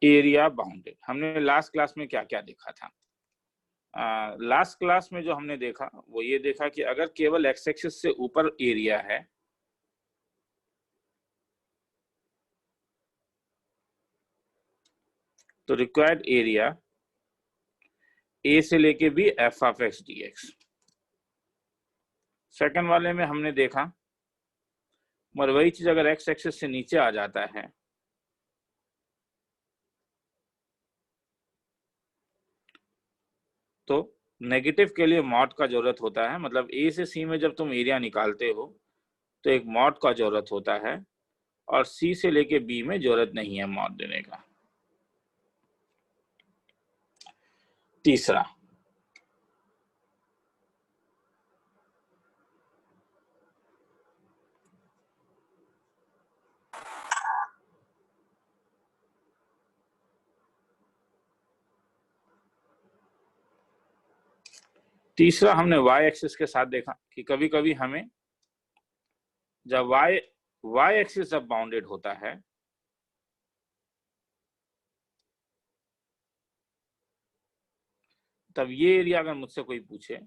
Area bounded. हमने last class में क्या क्या देखा था? लास्ट क्लास में जो हमने देखा वो ये देखा कि अगर केवल एक्स एक्सिस से ऊपर एरिया है तो रिक्वायर्ड एरिया ए से लेके भी F of x D x. Second वाले में हमने देखा मगर वही चीज अगर एक्स एक्सिस से नीचे आ जाता है तो नेगेटिव के लिए मॉड का जरूरत होता है। मतलब ए से सी में जब तुम एरिया निकालते हो तो एक मॉड का जरूरत होता है और सी से लेके बी में जरूरत नहीं है मॉड देने का। तीसरा, हमने y एक्सिस के साथ देखा कि कभी कभी हमें जब y एक्सिस जब बाउंडेड होता है तब ये एरिया अगर मुझसे कोई पूछे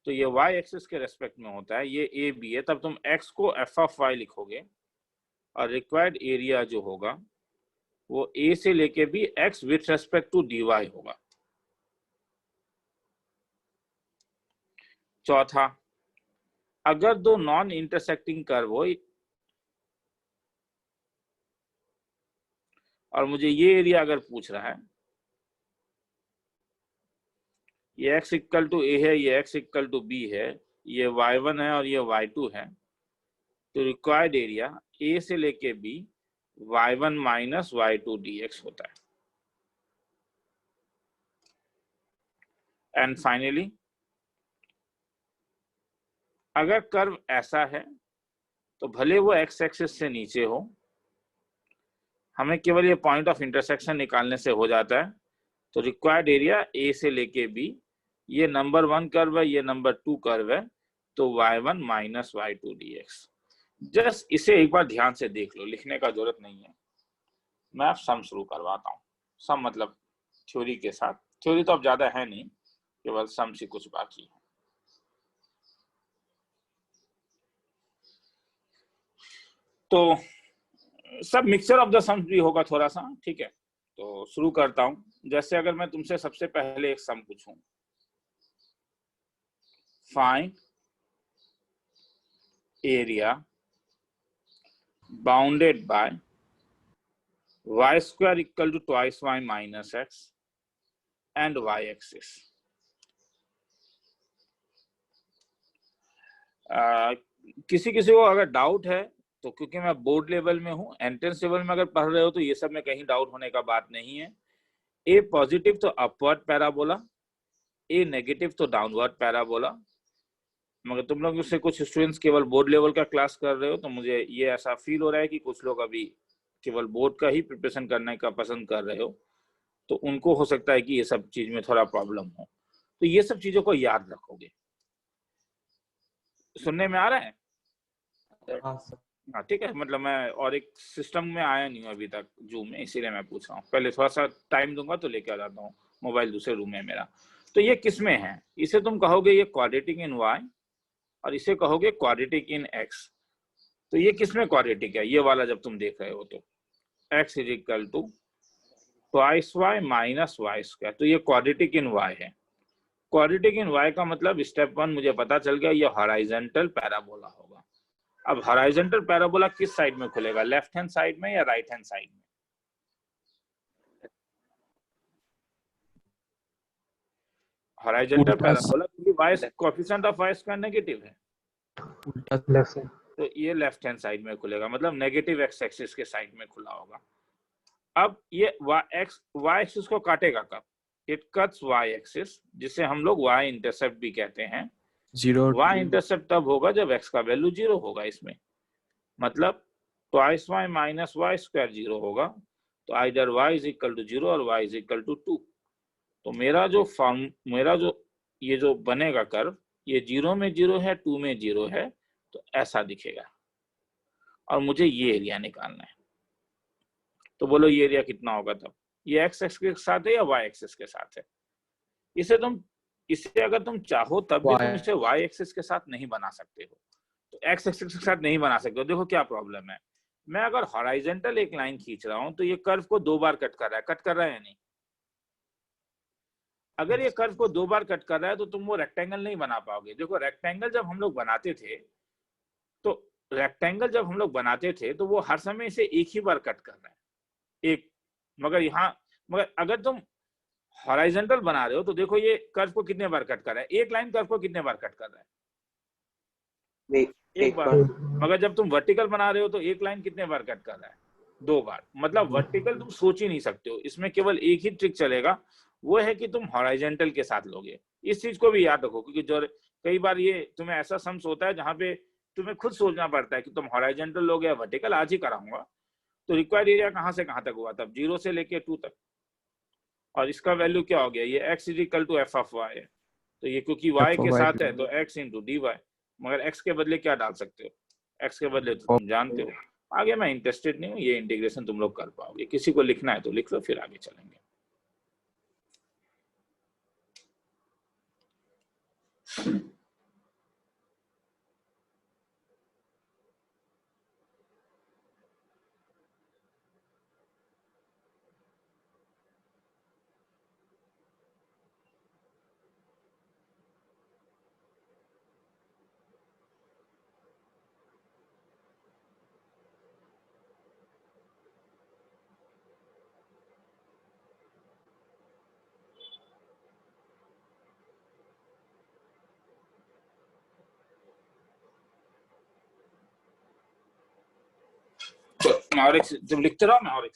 तो ये y एक्सिस के रेस्पेक्ट में होता है, ये ए बी है, तब तुम x को f ऑफ y लिखोगे और रिक्वायर्ड एरिया जो होगा वो a से लेके भी x with respect to dy होगा। चौथा, अगर दो नॉन इंटरसेक्टिंग कर्व हो और मुझे ये एरिया अगर पूछ रहा है, ये x इक्वल टू ए है, ये x इक्वल टू बी है, ये y1 है और ये y2 है, तो रिक्वायर्ड एरिया a से लेके b y1 minus y2 dx होता है। एंड फाइनली, अगर कर्व ऐसा है तो भले वो x एक्सिस से नीचे हो, हमें केवल ये पॉइंट ऑफ इंटरसेक्शन निकालने से हो जाता है। तो रिक्वायर्ड एरिया a से लेके b, ये नंबर 1 कर्व है, ये नंबर 2 कर्व है, तो y1 minus y2 dx। Just इसे एक बार ध्यान से देख लो, लिखने का जरूरत नहीं है। मैं अब सम शुरू करवाता हूँ। सम मतलब थ्योरी के साथ। थ्योरी तो अब ज्यादा है नहीं, केवल सम से कुछ बाकी है। तो सब मिक्सचर ऑफ द सम्स भी होगा थोड़ा सा, ठीक है। तो शुरू करता हूं। जैसे अगर मैं तुमसे सबसे पहले एक सम पूछूं, find area bounded by y square equal to twice y minus x and y axis. किसी किसी को अगर डाउट है तो, क्योंकि मैं बोर्ड लेवल में हूँ, एंट्रेंस लेवल में अगर पढ़ रहे हो तो ये सब में कहीं डाउट होने का बात नहीं है। ए पॉजिटिव तो अपवर्ड पैराबोला, ए नेगेटिव तो डाउनवर्ड पैराबोला। मगर तुम लोग से कुछ स्टूडेंट्स केवल बोर्ड लेवल का क्लास कर रहे हो, तो मुझे ये ऐसा फील हो रहा है कि कुछ लोग अभी केवल बोर्ड का ही प्रिपरेशन करने का पसंद कर रहे हो, तो उनको हो सकता है कि ये सब चीज में थोड़ा प्रॉब्लम हो। तो ये सब चीजों को याद रखोगे। सुनने में आ रहा है? हाँ ठीक है। मतलब मैं और एक सिस्टम में आया नहीं हूँ अभी तक जूम में, इसीलिए मैं पूछ रहा हूँ। पहले थोड़ा सा टाइम दूंगा तो लेके आ जाता हूँ। मोबाइल दूसरे रूम में मेरा। तो ये किस में है? इसे तुम कहोगे ये क्वाड्रेटिक इन y और इसे कहोगे क्वाड्रेटिक इन x। तो ये किस में क्वाड्रेटिक है? ये वाला जब तुम देख रहे हो तो x is equal to twice y minus y square, तो ये क्वाड्रेटिक इन y है। क्वाड्रेटिक इन y का मतलब स्टेप 1 मुझे पता चल गया, ये हॉराइजॉन्टल पैराबोला होगा। अब हॉराइजॉन्टल पैराबोला किस साइड में खुलेगा? लेफ्ट हैंड साइड में या राइट हैंड साइड में? हॉराइजॉन्टल पैराबोला, क्योंकि y coefficient of y square negative है, तो ये लेफ्ट हैंड साइड में खुलेगा, मतलब नेगेटिव x एक्सिस के साइड में खुला होगा। अब ये y एक्सिस को काटेगा कब? इट कट्स y एक्सिस, जिसे हम लोग y इंटरसेप्ट भी कहते हैं। y इंटरसेप्ट तब होगा जब x का वैल्यू 0 होगा इसमें, मतलब twice y minus y square 0 होगा। तो either y is equal to 0 और y इज इक्वल टू 2। तो मेरा जो ये जो बनेगा कर्व, ये 0 में 0 है, 2 में 0 है, तो ऐसा दिखेगा। और मुझे ये एरिया निकालना है, तो बोलो ये एरिया कितना होगा तब? ये एक्स एक्सिस के साथ है या वाई एक्सिस के साथ है। इसे अगर तुम चाहो तब भी तुम इसे वाई एक्सिस के साथ नहीं बना सकते हो, तो एक्स एक्सिस के साथ नहीं बना सकते हो। देखो क्या प्रॉब्लम है, मैं अगर हॉराइजेंटल एक लाइन खींच रहा हूं तो ये कर्व को 2 बार कट कर रहा है या नहीं। अगर ये कर्व को 2 बार कट कर रहा है तो तुम वो रेक्टेंगल नहीं बना पाओगे। देखो रेक्टेंगल जब हम लोग बनाते थे तो वो हर समय इसे एक ही बार कट कर रहा है एक, मगर अगर तुम हॉराइजेंटल बना रहे हो तो देखो ये कर्व को कितने बार कट कर रहा है, एक लाइन कर्व को कितने बार कट कर रहा है, एक बार। मगर जब तुम वर्टिकल बना रहे हो तो एक लाइन कितने बार कट कर रहा है, 2 बार। मतलब वर्टिकल तुम सोच ही नहीं सकते हो, इसमें केवल एक ही ट्रिक चलेगा, वो है कि तुम हॉराइजेंटल के साथ लोगे। इस चीज को भी याद रखो, क्योंकि जो कई बार ये तुम्हें ऐसा सम्स होता है जहां पे तुम्हें खुद सोचना पड़ता है कि तुम हॉराइजेंटल लोगे या वर्टिकल। आज ही कराऊंगा। तो रिक्वायर्ड एरिया कहां से कहां तक हुआ, तब 0 से लेके 2 तक, और इसका वैल्यू क्या हो गया, ये x is equal to f of y है। तो ये क्योंकि y के साथ है तो x इंटू डी वाई, मगर x के बदले क्या डाल सकते हो, x के बदले तो तुम जानते हो। आगे मैं इंटरेस्टेड नहीं हूँ, ये इंटीग्रेशन तुम लोग कर पाओगे। किसी को लिखना है तो लिख लो, फिर आगे चलेंगे। मैं और एक जब लिखते रहो, मैं और एक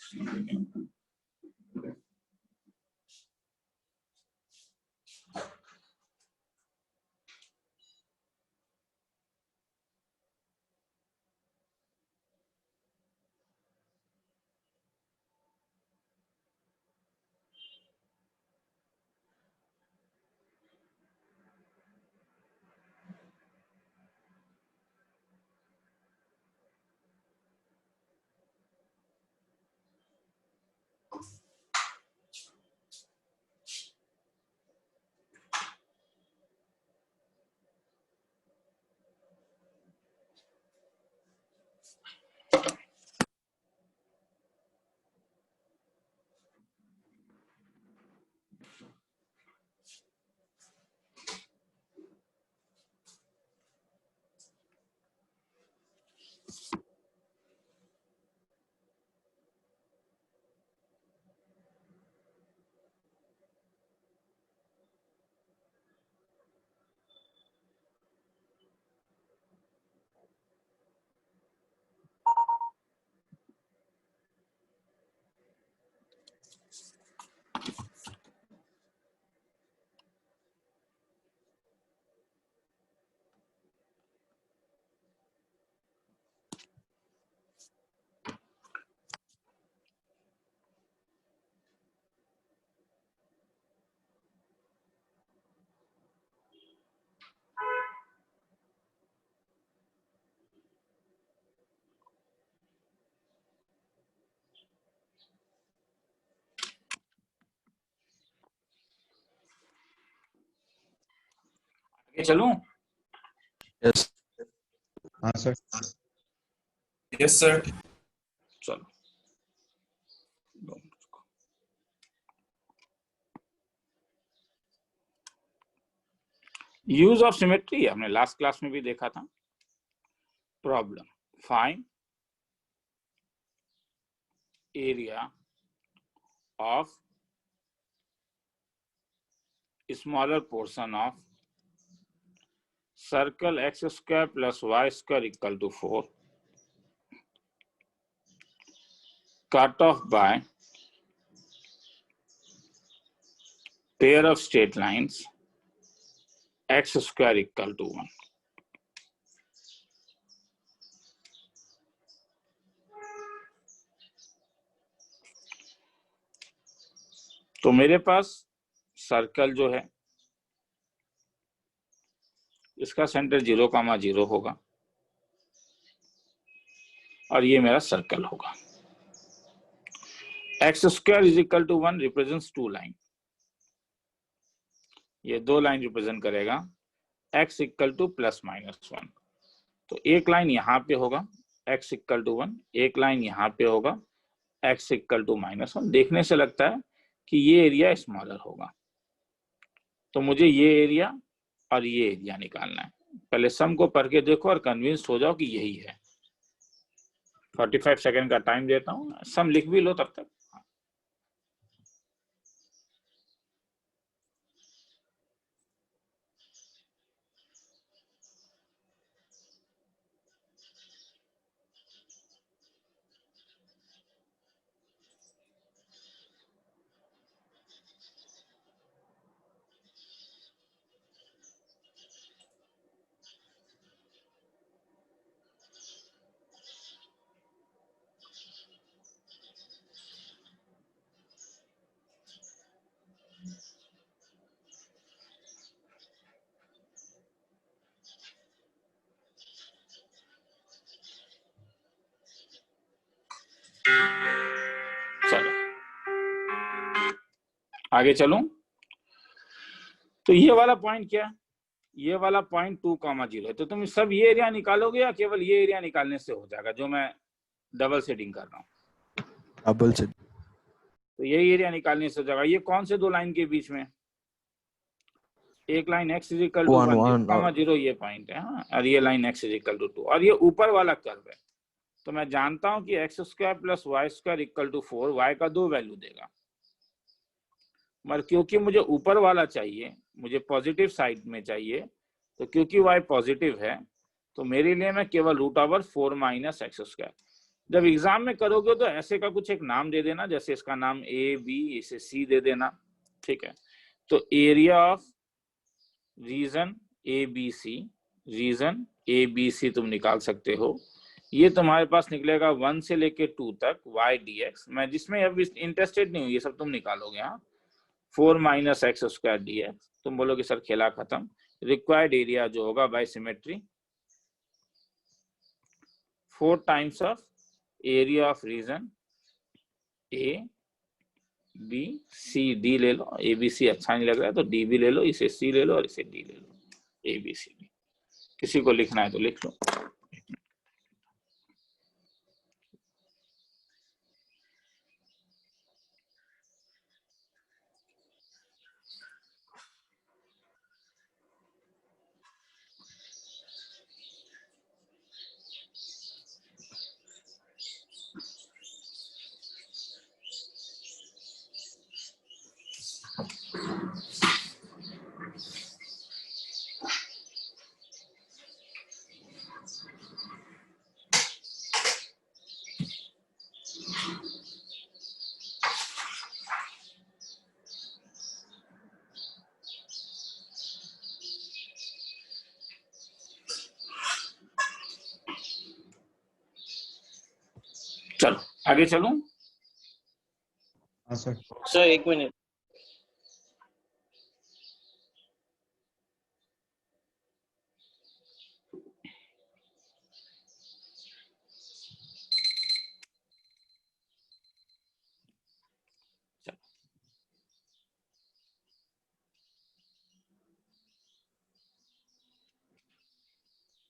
चलूं। यस हाँ सर। Yes sir. चलो, यूज ऑफ सिमेट्री हमने लास्ट क्लास में भी देखा था। Problem, find area of smaller portion of circle x square plus y square equal to 4, cut off by pair of straight lines x square equal to 1. तो मेरे पास circle जो है इसका सेंटर 0,0 होगा और ये मेरा सर्कल होगा। X square is equal to 1 represents 2 line, ये 2 लाइन रिप्रेजेंट करेगा, x equal to plus minus 1। तो एक लाइन यहाँ पे होगा x इक्वल टू 1, एक लाइन यहाँ पे होगा x इक्वल टू माइनस 1। देखने से लगता है कि ये एरिया स्मॉलर होगा, तो मुझे ये एरिया और ये एरिया निकालना है। पहले सम को पढ़ के देखो और कन्विंस हो जाओ कि यही है। 45 सेकंड का टाइम देता हूँ, सम लिख भी लो तब तक। चलो आगे चलूं। तो ये वाला पॉइंट क्या, ये वाला पॉइंट 2,0 है। तो तुम सब ये एरिया निकालोगे या केवल ये एरिया निकालने से हो जाएगा, जो मैं डबल शेडिंग कर रहा हूँ? Double shade. तो यही एरिया निकालने से हो जाएगा। ये कौन से दो लाइन के बीच में? एक line x is equal to 1, 0 ये पॉइंट है, हाँ, और ये line x is equal to 2, और ये ऊपर वाला कर्व है। तो मैं जानता हूं कि x square plus y square equal to 4, y का 2 वैल्यू देगा। मगर क्योंकि मुझे ऊपर वाला चाहिए, मुझे पॉजिटिव साइड में चाहिए, तो क्योंकि y पॉजिटिव है तो मेरे लिए मैं केवल √4 माइनस एक्स स्क्वायर। जब एग्जाम में करोगे तो ऐसे का कुछ एक नाम दे देना, जैसे इसका नाम a b, इसे c दे देना, ठीक है। तो area of region ABC, region ABC तुम निकाल सकते हो। ये तुम्हारे पास निकलेगा 1 से लेके 2 तक y dx। मैं जिसमें अब इंटरेस्टेड नहीं हूँ, ये सब तुम निकालोगे। हाँ, 4 माइनस एक्स स्क्वायर dx। तुम बोलोगे सर खेला खत्म। रिक्वायर्ड एरिया जो होगा by symmetry 4 times of area of region A B C D ले लो। ABC अच्छा नहीं लग रहा है तो D भी ले लो, इसे C ले लो और इसे D ले लो, ABCD। किसी को लिखना है तो लिख लो। चलो आगे चलूं। हाँ सर। सर एक मिनट।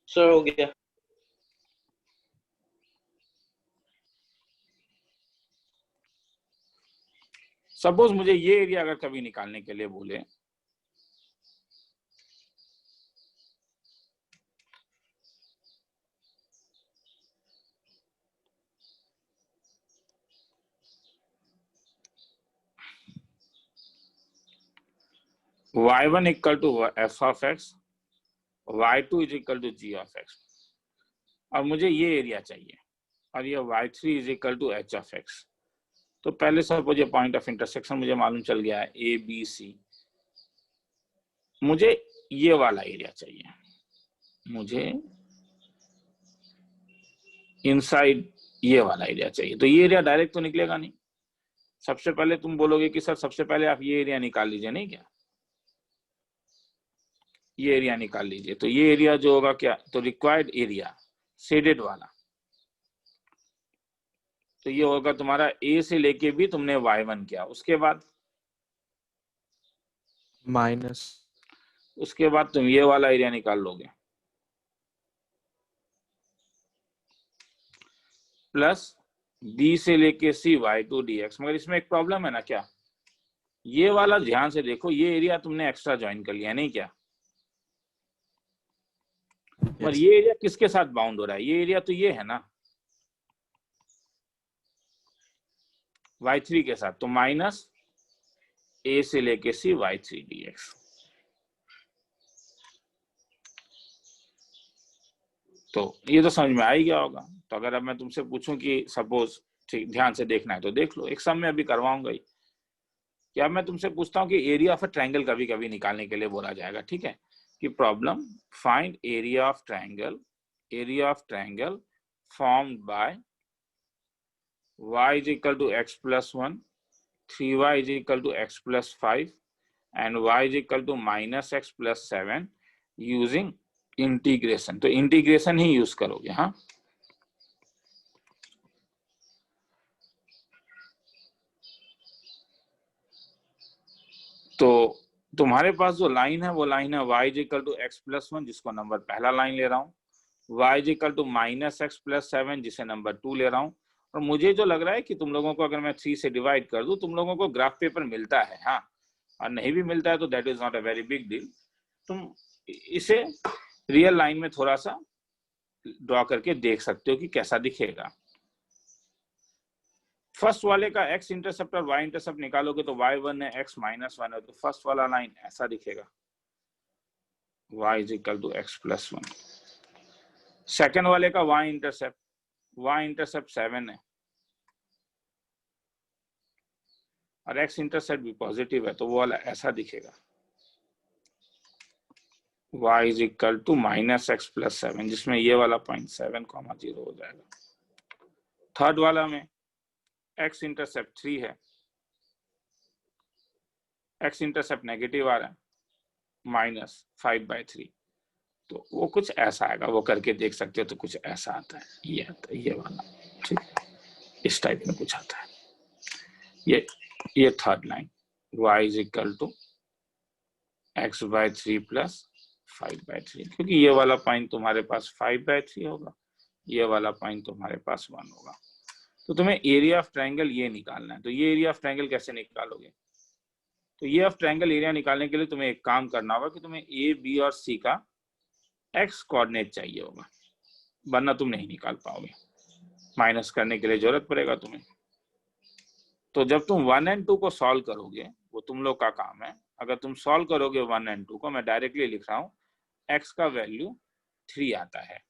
सर हो गया। सपोज मुझे ये एरिया अगर कभी निकालने के लिए बोले, y1 equal to f of x, y2 is equal to g of x, और मुझे ये एरिया चाहिए, और ये y3 is equal to h of x। तो पहले सपोज ये पॉइंट ऑफ इंटरसेक्शन मुझे मालूम चल गया है ABC। मुझे ये वाला एरिया चाहिए, मुझे इनसाइड ये वाला एरिया चाहिए। तो ये एरिया डायरेक्ट तो निकलेगा नहीं। सबसे पहले तुम बोलोगे कि सर सबसे पहले आप ये एरिया निकाल लीजिए, नहीं क्या? ये एरिया निकाल लीजिए। तो ये एरिया जो होगा क्या, तो रिक्वायर्ड एरिया शेडेड वाला, तो ये होगा तुम्हारा ए से लेके भी तुमने y1 किया, उसके बाद माइनस, उसके बाद तुम ये वाला एरिया निकाल लोगे प्लस बी से लेके सी y2 dx। मगर इसमें एक प्रॉब्लम है ना, क्या ये वाला ध्यान से देखो, ये एरिया तुमने एक्स्ट्रा ज्वाइन कर लिया नहीं क्या, पर yes, ये एरिया किसके साथ बाउंड हो रहा है, ये एरिया तो ये है ना y3 के साथ, तो माइनस ए से लेके सी y3 dx। तो ये तो समझ में आ ही गया होगा। तो अगर अब मैं तुमसे पूछूं कि सपोज, ठीक ध्यान से देखना है तो देख लो, एक सम में अभी करवाऊंगा ही। क्या मैं तुमसे पूछता हूँ कि एरिया ऑफ अ ट्रायंगल कभी कभी निकालने के लिए बोला जाएगा, ठीक है, कि problem find area of triangle formed by y is equal to x plus 1, 3y is equal to x plus 5 and y is equal to minus x plus 7 using integration. तो इंटीग्रेशन ही यूज करोगे। हाँ, तो तुम्हारे पास जो line है वो line है y is equal to x plus 1, जिसको नंबर पहला लाइन ले रहा हूँ, y is equal to minus x plus 7 जिसे नंबर 2 ले रहा हूँ। और मुझे जो लग रहा है कि तुम लोगों को अगर मैं 3 से डिवाइड कर दूं, तुम लोगों को ग्राफ पेपर मिलता है, हाँ, और नहीं भी मिलता है तो that is not a very big deal. तुम इसे रियल लाइन में थोड़ा सा ड्रॉ करके देख सकते हो कि कैसा दिखेगा। फर्स्ट वाले का x इंटरसेप्ट और y इंटरसेप्ट निकालोगे तो y1 है, x माइनस 1 है, तो फर्स्ट वाला लाइन ऐसा दिखेगा, y is equal to x plus 1। Second वाले का y इंटरसेप्ट 7 है और x इंटरसेप्ट भी पॉजिटिव है, तो वो वाला ऐसा दिखेगा, y is equal to minus x plus 7, जिसमें ये वाला पॉइंट 7,0 हो जाएगा। थर्ड वाला में x इंटरसेप्ट 3 है, x इंटरसेप्ट नेगेटिव आ रहा है, माइनस 5/3, तो वो कुछ ऐसा आएगा, वो करके देख सकते हो। तो कुछ ऐसा आता है, ये आता है, ये वाला, ठीक, इस टाइप में कुछ आता है। ये third line y is equal to x/3 plus 5/3, क्योंकि ये वाला पॉइंट तुम्हारे पास 5/3 होगा, ये वाला पॉइंट तुम्हारे पास 1 होगा। तो तुम्हें एरिया ऑफ ट्रायंगल ये निकालना है। तो ये एरिया ऑफ ट्रायंगल कैसे निकालोगे? तो ये ऑफ ट्रायंगल एरिया निकालने के लिए तुम्हें एक काम करना होगा कि तुम्हें ए, बी और सी का एक्स कोऑर्डिनेट चाहिए होगा, वरना तुम नहीं निकाल पाओगे, माइनस करने के लिए जरूरत पड़ेगा तुम्हें। तो जब तुम 1 और 2 को सॉल्व करोगे, वो तुम लोग का काम है। अगर तुम सॉल्व करोगे 1 और 2 को, मैं डायरेक्टली लिख रहा हूँ, x का वैल्यू 3 आता है।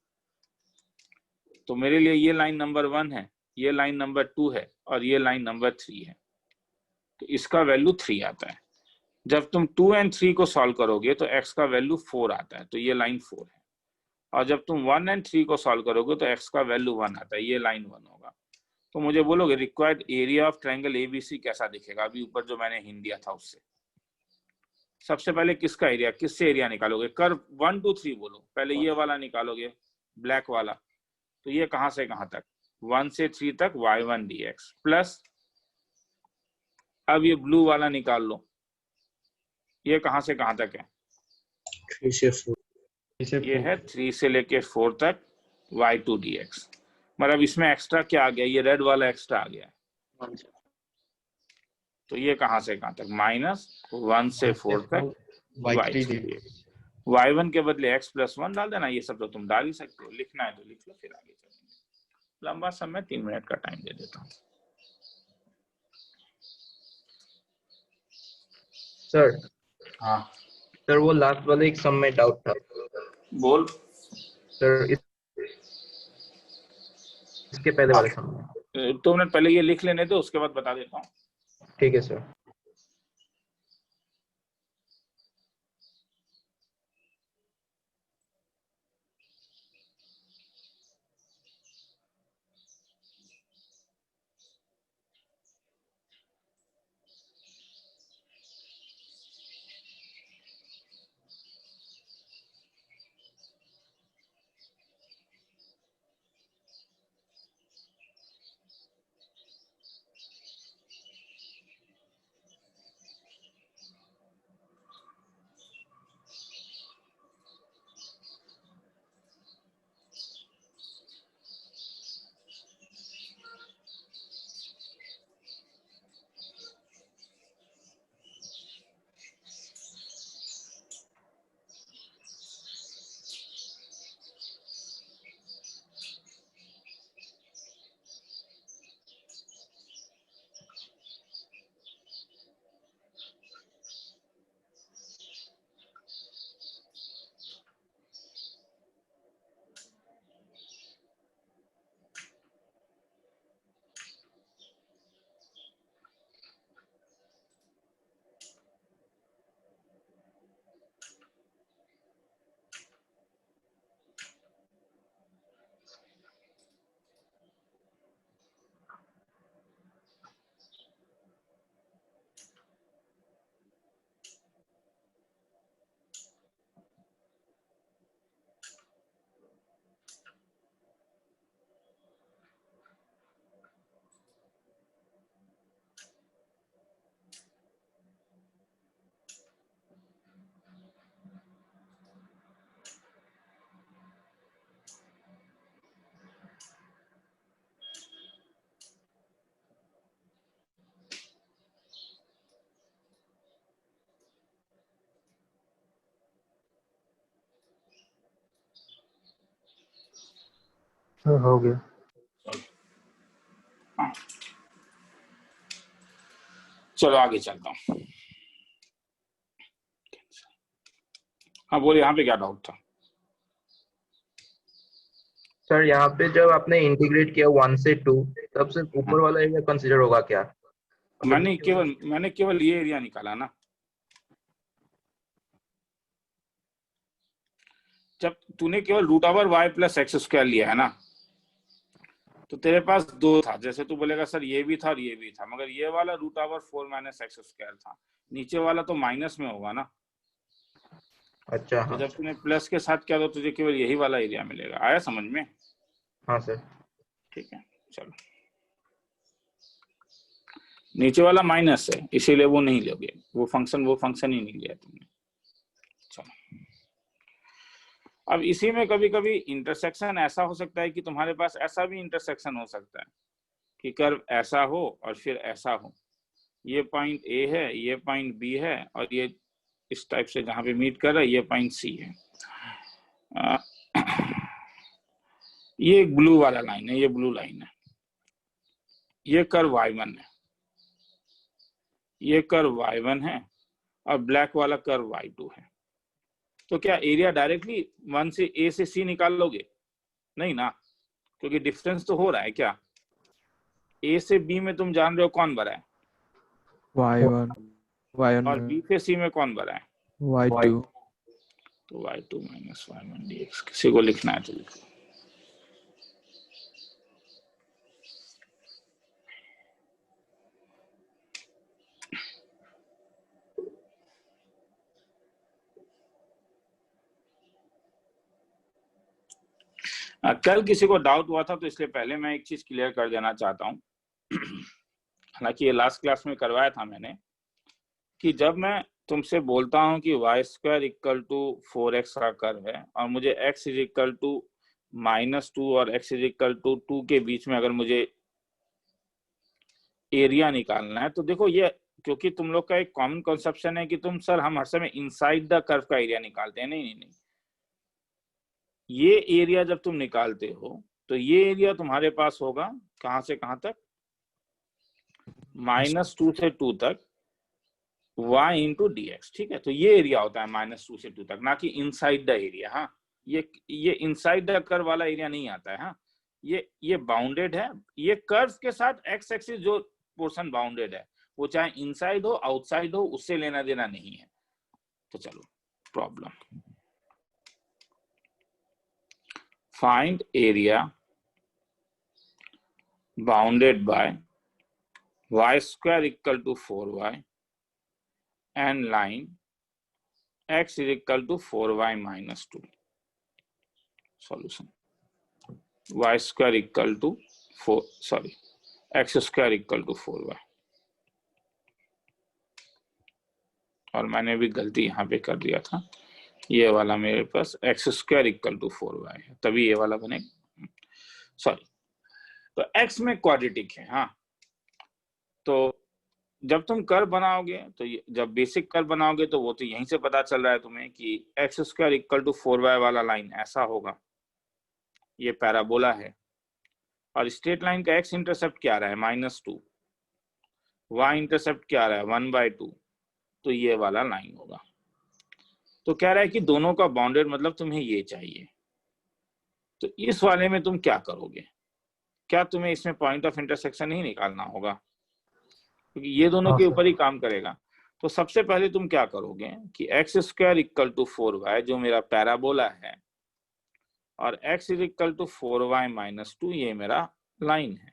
तो मेरे लिए ये लाइन नंबर 1 है, ये लाइन नंबर 2 है और ये लाइन नंबर 3 है, तो इसका वैल्यू 3 आता है। जब तुम 2 और 3 को सॉल्व करोगे तो x का वैल्यू 4 आता है, तो ये लाइन 4 है। और जब तुम 1 और 3 को सॉल्व करोगे तो x का वैल्यू 1 आता है, ये लाइन 1 होगा। तो मुझे बोलोगे required area of triangle ABC कैसा दिखेगा? अभी ऊपर जो मैंने हिंट दिया था उससे सबसे पहले किसका एरिया, किससे एरिया निकालोगे? कर्व 1 2 3 बोलो, पहले ये वाला निकालोगे, ब्लैक वाला। तो ये कहां से कहां तक? 1 से 3 तक y1 dx प्लस, अब ये ब्लू वाला निकाल लो, ये कहां से कहां तक है? 3 से 4. ये है 3 से लेके 4 तक y2 dx। मतलब इसमें एक्स्ट्रा क्या आ गया? ये रेड वाला एक्स्ट्रा आ गया है। तो ये कहां से कहां तक? -1 से 4 तक y3 dx। y1 के बदले x प्लस 1 डाल देना। ये सब तो तुम डाल ही सकते हो, लिखना है तो लिख लो, फिर आगे चलेंगे। लंबा समय 3 मिनट का टाइम दे देता हूँ। सर हाँ सर वो लास्ट वाले एक सम में डाउट था बोल। सर, इसके पहले वाले सम में। 2 मिनट पहले ये लिख लेने दो, उसके बाद बता देता हूँ। ठीक है सर। सर हो गया। हाँ। चलो आगे चलता हूँ। हाँ बोलिए, यहाँ पे क्या डाउट था? सर यहाँ पे जब आपने इंटीग्रेट किया 1 से 2, तब सिर्फ ऊपर वाला एरिया कंसीडर होगा क्या? मैंने केवल ये एरिया निकाला ना। जब तूने केवल √y + x² लिया है ना, तो तेरे पास दो था। जैसे तू बोलेगा सर ये भी था और ये भी था, मगर ये वाला √4 - x² था, नीचे वाला तो माइनस में होगा ना। अच्छा तो हाँ। जब तूने प्लस के साथ किया तो तुझे केवल यही वाला एरिया मिलेगा। आया समझ में? हाँ सर। ठीक है, चलो। नीचे वाला माइनस है, इसीलिए वो नहीं लोगे, वो फंक्शन ही नहीं लिया तुमने। चलो, अब इसी में कभी कभी इंटरसेक्शन ऐसा हो सकता है कि तुम्हारे पास ऐसा भी इंटरसेक्शन हो सकता है कि कर्व ऐसा हो और फिर ऐसा हो। ये पॉइंट ए है, ये पॉइंट बी है, और ये इस टाइप से जहां पे मीट कर रहा है ये पॉइंट सी है। ये एक ब्लू वाला लाइन है, ये ब्लू लाइन है। ये कर्व y1 है, ये कर्व y1 है, और ब्लैक वाला कर्व y2 है। तो क्या एरिया डायरेक्टली 1 से ए से सी निकाल लोगे? नहीं ना, क्योंकि डिफरेंस तो हो रहा है। क्या ए से बी में तुम जान रहे हो कौन बड़ा है? y1 और बी से सी में कौन बड़ा है? y2। तो y2 - y1 dx। किसी को लिखना है तो लिखो। कल किसी को डाउट हुआ था, तो इसलिए पहले मैं एक चीज क्लियर कर देना चाहता हूँ। हालांकि ये लास्ट क्लास में करवाया था मैंने, कि जब मैं तुमसे बोलता हूं कि y² = 4x का कर्व है, और मुझे x = -2 और x = 2 के बीच में अगर मुझे एरिया निकालना है, तो देखो ये, क्योंकि तुम लोग का एक कॉमन कंसेप्शन है कि तुम सर हम हर समय इनसाइड द कर्व का एरिया निकालते हैं। नहीं, ये एरिया जब तुम निकालते हो तो ये एरिया तुम्हारे पास होगा कहां से कहां तक? -2 से 2 तक y × dx। ठीक है, तो ये एरिया होता है -2 से 2 तक, ना कि इनसाइड द एरिया। हाँ, ये इनसाइड द कर्व वाला एरिया नहीं आता है। हाँ, ये बाउंडेड है। ये कर्व के साथ x एक्सिस जो पोर्शन बाउंडेड है, वो चाहे इनसाइड हो आउटसाइड हो, उससे लेना देना नहीं है। तो चलो, problem, find area bounded bye y² = 4y and line x = 4y - 2। solution, y² = 4, sorry, x² = 4y। और मैंने भी गलती यहाँ पे कर दिया था, ये वाला मेरे पास x² = 4y है, तभी ये वाला बनेगा। सॉरी, तो x में क्वाड्रेटिक है। हाँ, तो जब तुम कर्व बनाओगे, तो जब बेसिक कर्व बनाओगे, तो वो तो यहीं से पता चल रहा है तुम्हें कि x² = 4y वाला लाइन ऐसा होगा। ये पैराबोला है, और स्ट्रेट लाइन का x इंटरसेप्ट क्या आ रहा है? -2। y इंटरसेप्ट क्या आ रहा है? 1/2। तो ये वाला लाइन होगा। तो कह रहा है कि दोनों का बाउंडेड मतलब तुम्हें ये चाहिए। तो इस वाले में तुम क्या करोगे? क्या तुम्हें इसमें पॉइंट ऑफ इंटरसेक्शन ही निकालना होगा? क्योंकि ये दोनों के ऊपर ही काम करेगा। तो सबसे पहले तुम क्या करोगे कि x² = 4y जो मेरा पैराबोला है, और x = 4y - 2 ये मेरा लाइन है।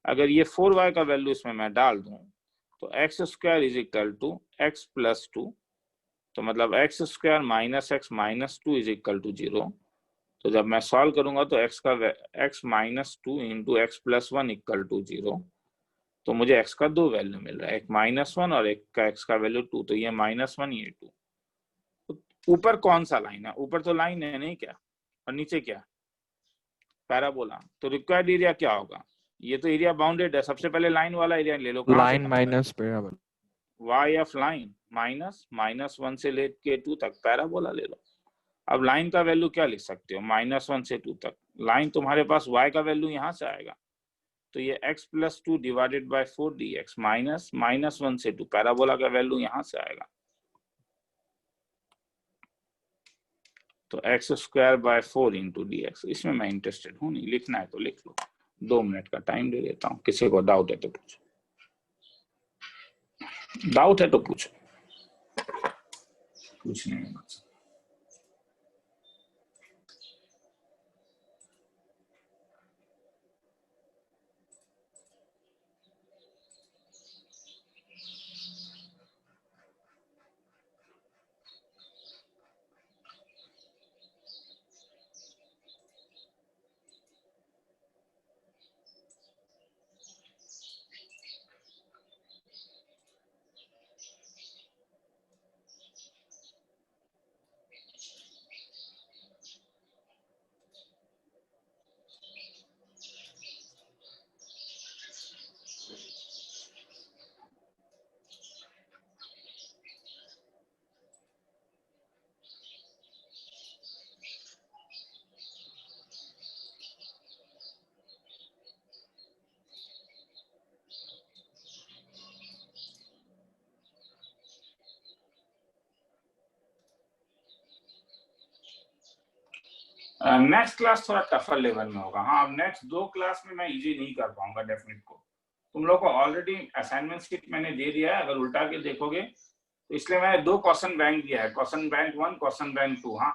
अगर ये 4y का वैल्यू इसमें मैं डाल दूं, तो x² = x + 2, तो मतलब x² - x - 2 = 0। तो जब मैं सॉल्व करूंगा तो x - 2 × x + 1 = 0। तो मुझे x का दो वैल्यू मिल रहा है, एक -1 और एक का x का वैल्यू 2। तो ये -1, ये 2। तो ऊपर कौन सा लाइन है? ऊपर तो लाइन है नहीं क्या? और नीचे क्या? पैराबोला। तो रिक्वायर्ड एरिया क्या होगा? ये तो एरिया बाउंडेड है, सबसे पहले लाइन वाला एरिया ले लो। Line minus parabola, y of line -1 से लेके 2 तक पैराबोला ले लो। अब लाइन का वैल्यू क्या लिख सकते हो? -1 से 2 तक लाइन तुम्हारे पास y का वैल्यू यहाँ से आएगा, तो ये x plus 2 divided by 4 dx minus -1 से 2, पैराबोला का वैल्यू यहाँ से आएगा, तो x square by 4 into dx। इसमें मैं इंटरेस्टेड हूँ नहीं, लिखना है तो लिख लो, 2 मिनट का टाइम दे देता हूँ, किसी को डाउट है तो पूछो, डाउट है तो पूछो, पूछने में मत। नेक्स्ट क्लास थोड़ा टफर लेवल में होगा। हाँ, अब नेक्स्ट 2 क्लास में मैं इजी नहीं कर पाऊंगा डेफिनेट को। तुम लोग को ऑलरेडी असाइनमेंट शीट मैंने दे दिया है, अगर उल्टा के देखोगे तो इसलिए मैंने 2 क्वेश्चन बैंक दिया है, क्वेश्चन बैंक 1, क्वेश्चन बैंक 2। हाँ,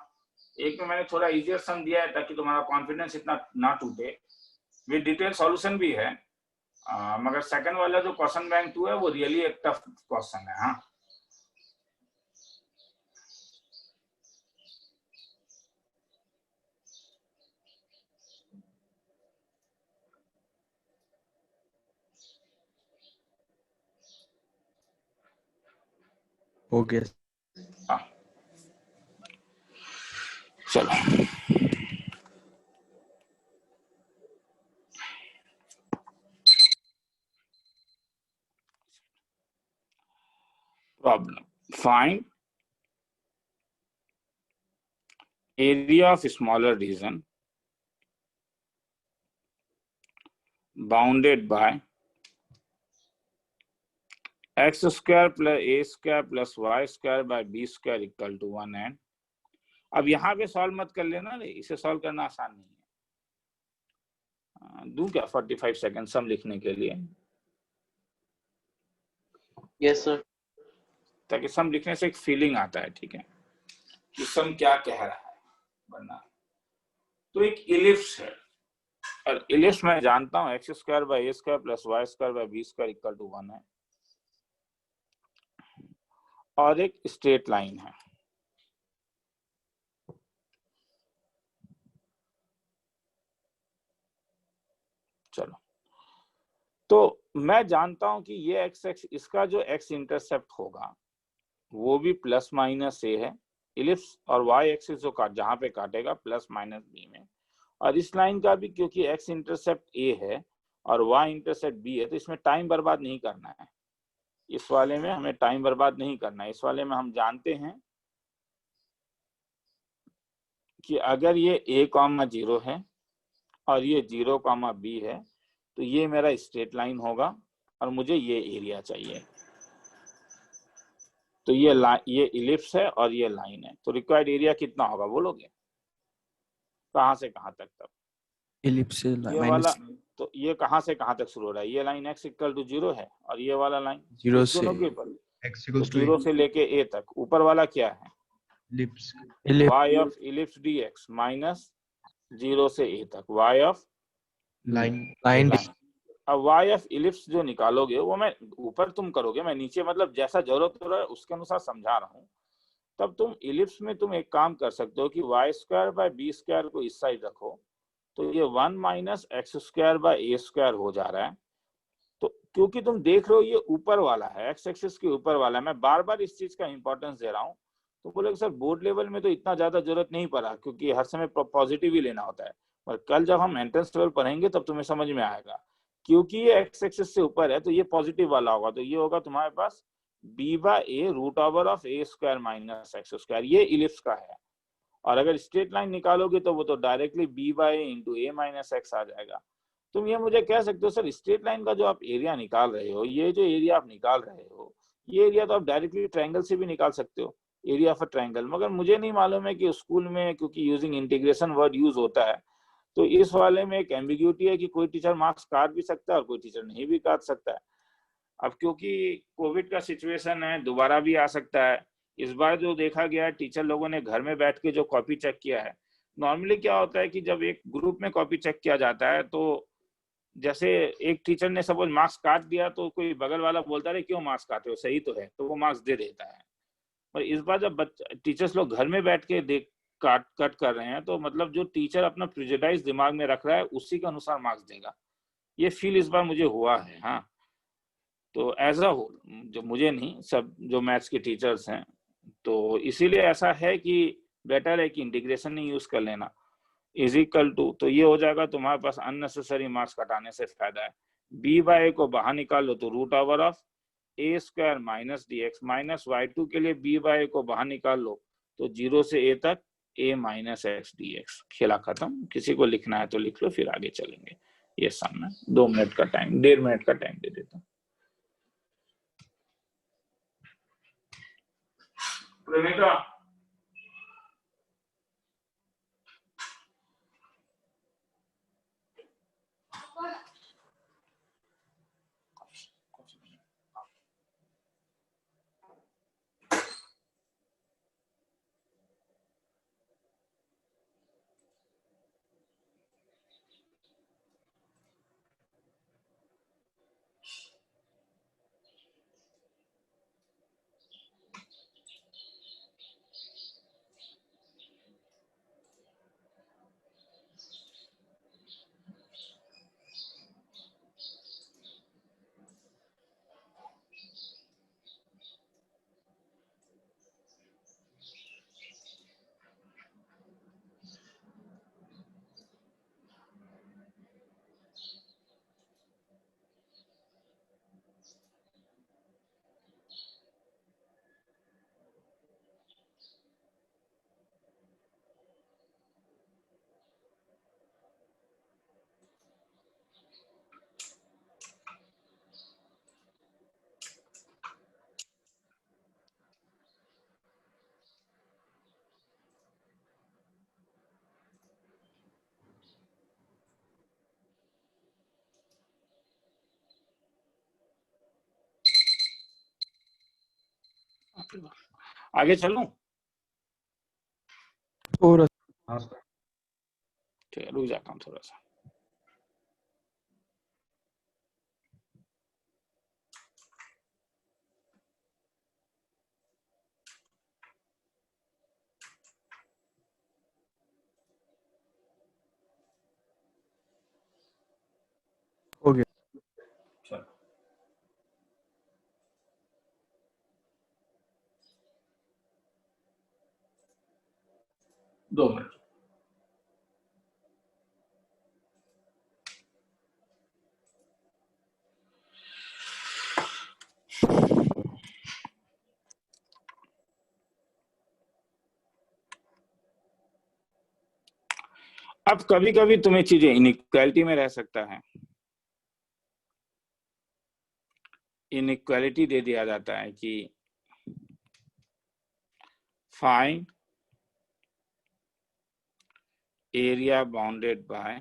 एक में मैंने थोड़ा इजियर सम दिया है ताकि तुम्हारा कॉन्फिडेंस इतना ना टूटे, विद डिटेल सॉल्यूशन भी है, मगर सेकंड वाला जो क्वेश्चन बैंक 2 है वो रियली एक टफ क्वेश्चन है। हाँ, हो गया। हाँ, चलो problem, find area of smaller region bounded by x square plus a square plus y square by b square equal to 1 and अब यहाँ पे सॉल्व मत कर लेना रे, इसे सॉल्व करना आसान नहीं है। दूं क्या 45 सेकंड सम लिखने के लिए? Yes sir. ताकि सम लिखने से एक फीलिंग आता है, ठीक है, कि सम क्या कह रहा है। वरना तो एक इलिप्स है, और इलिप्स मैं जानता हूँ x square by a square plus y square by b square equal to 1 है, और एक स्ट्रेट लाइन है। चलो, तो मैं जानता हूं कि ये एक्स एक्स, इसका जो एक्स इंटरसेप्ट होगा वो भी प्लस माइनस ए है इलिप्स, और वाई एक्सिस जो जहां पे काटेगा प्लस माइनस बी में, और इस लाइन का भी क्योंकि एक्स इंटरसेप्ट ए है और वाई इंटरसेप्ट बी है, तो इसमें टाइम बर्बाद नहीं करना है। इस वाले में हमें टाइम बर्बाद नहीं करना है। इस वाले में हम जानते हैं कि अगर ये a, 0 है और ये 0, b है, तो ये मेरा स्ट्रेट लाइन होगा और मुझे ये एरिया चाहिए। तो ये इलिप्स है और ये लाइन है, तो रिक्वायर्ड एरिया कितना होगा बोलोगे? कहां से कहां तक? तब इलिप्स से ये वाला, तो ये कहां से कहां तक शुरू हो रहा है? ये लाइन x इक्वल टू 0 है और ये वाला लाइन 0 से दोनों के ऊपर x equals to 0 से लेके a तक। ऊपर वाला क्या है? ellipse। y of ellipse dx minus 0 से a तक, y ऑफ लाइन। अब y ऑफ इलिप्स जो निकालोगे वो मैं ऊपर तुम करोगे, मैं नीचे मतलब जैसा जरूरत हो रहा है उसके अनुसार समझा रहा हूँ। तब तुम इलिप्स में तुम एक काम कर सकते हो कि y square by b square को इस साइड रखो, तो ये 1 minus x square by a square हो जा रहा है। तो क्योंकि तुम देख रहे हो ये ऊपर वाला है, एक्स एक्सिस के ऊपर वाला है, मैं बार बार इस चीज का इंपॉर्टेंस दे रहा हूँ। तो बोले सर बोर्ड लेवल में तो इतना ज्यादा जरूरत नहीं पड़ा, क्योंकि हर समय पॉजिटिव ही लेना होता है, पर कल जब हम एंट्रेंस लेवल पढ़ेंगे तब तुम्हें समझ में आएगा। क्योंकि ये एक्स एक्सिस से ऊपर है तो ये पॉजिटिव वाला होगा, तो ये होगा तुम्हारे पास b by a root over of a square minus x square, ये इलिप्स का है। और अगर स्ट्रेट लाइन निकालोगे तो वो तो directly b by into a minus x आ जाएगा। तुम ये मुझे कह सकते हो सर स्ट्रेट लाइन का जो आप एरिया निकाल रहे हो, ये जो एरिया आप निकाल रहे हो, ये एरिया तो आप डायरेक्टली ट्रायंगल से भी निकाल सकते हो, एरिया ऑफ अ ट्रायंगल। मगर मुझे नहीं मालूम है कि स्कूल में क्योंकि यूजिंग इंटीग्रेशन वर्ड यूज होता है, तो इस वाले में एक एम्बिग्यूटी है कि कोई टीचर मार्क्स काट भी सकता है और कोई टीचर नहीं भी काट सकता है। अब क्योंकि कोविड का सिचुएशन है, दोबारा भी आ सकता है। इस बार जो देखा गया है, टीचर लोगों ने घर में बैठ के जो कॉपी चेक किया है, नॉर्मली क्या होता है कि जब एक ग्रुप में कॉपी चेक किया जाता है तो जैसे एक टीचर ने सपोज मार्क्स काट दिया तो कोई बगल वाला बोलता है क्यों मार्क्स काटे हो, सही तो है, तो वो मार्क्स दे देता है। और इस बार जब टीचर्स लोग घर में बैठ के देख कट कर रहे हैं, तो मतलब जो टीचर अपना प्रेजुडाइज दिमाग में रख रहा है उसी के अनुसार मार्क्स देगा। ये फील इस बार मुझे हुआ है। हाँ, तो एज अ होल, जो मुझे नहीं, सब जो मैथ्स के टीचर्स हैं, तो इसीलिए ऐसा है कि बेटर है कि इंटीग्रेशन ही यूज कर लेना। इज इक्वल टू, तो ये हो जाएगा तुम्हारे पास अननेसेसरी मार्क्स कटाने से फायदा है। बी बाई ए को बाहर निकाल लो तो root over of a square minus d x, minus y two के लिए बी बाई ए को बाहर निकाल लो तो 0 से ए तक ए माइनस एक्स डी एक्स। खेला खत्म। किसी को लिखना है तो लिख लो, फिर आगे चलेंगे। ये सामने 2 मिनट का टाइम, 1.5 मिनट का टाइम दे देता हूँ। प्रेमिका, आगे चलूं? थोड़ा हाँ सर। ठीक है, रुक जाता हूँ थोड़ा सा। हो गया। चलो 2 मिनट। अब कभी कभी तुम्हें चीजें इनइक्वालिटी में रह सकता है। इनइक्वालिटी दे दिया जाता है कि find area bounded bye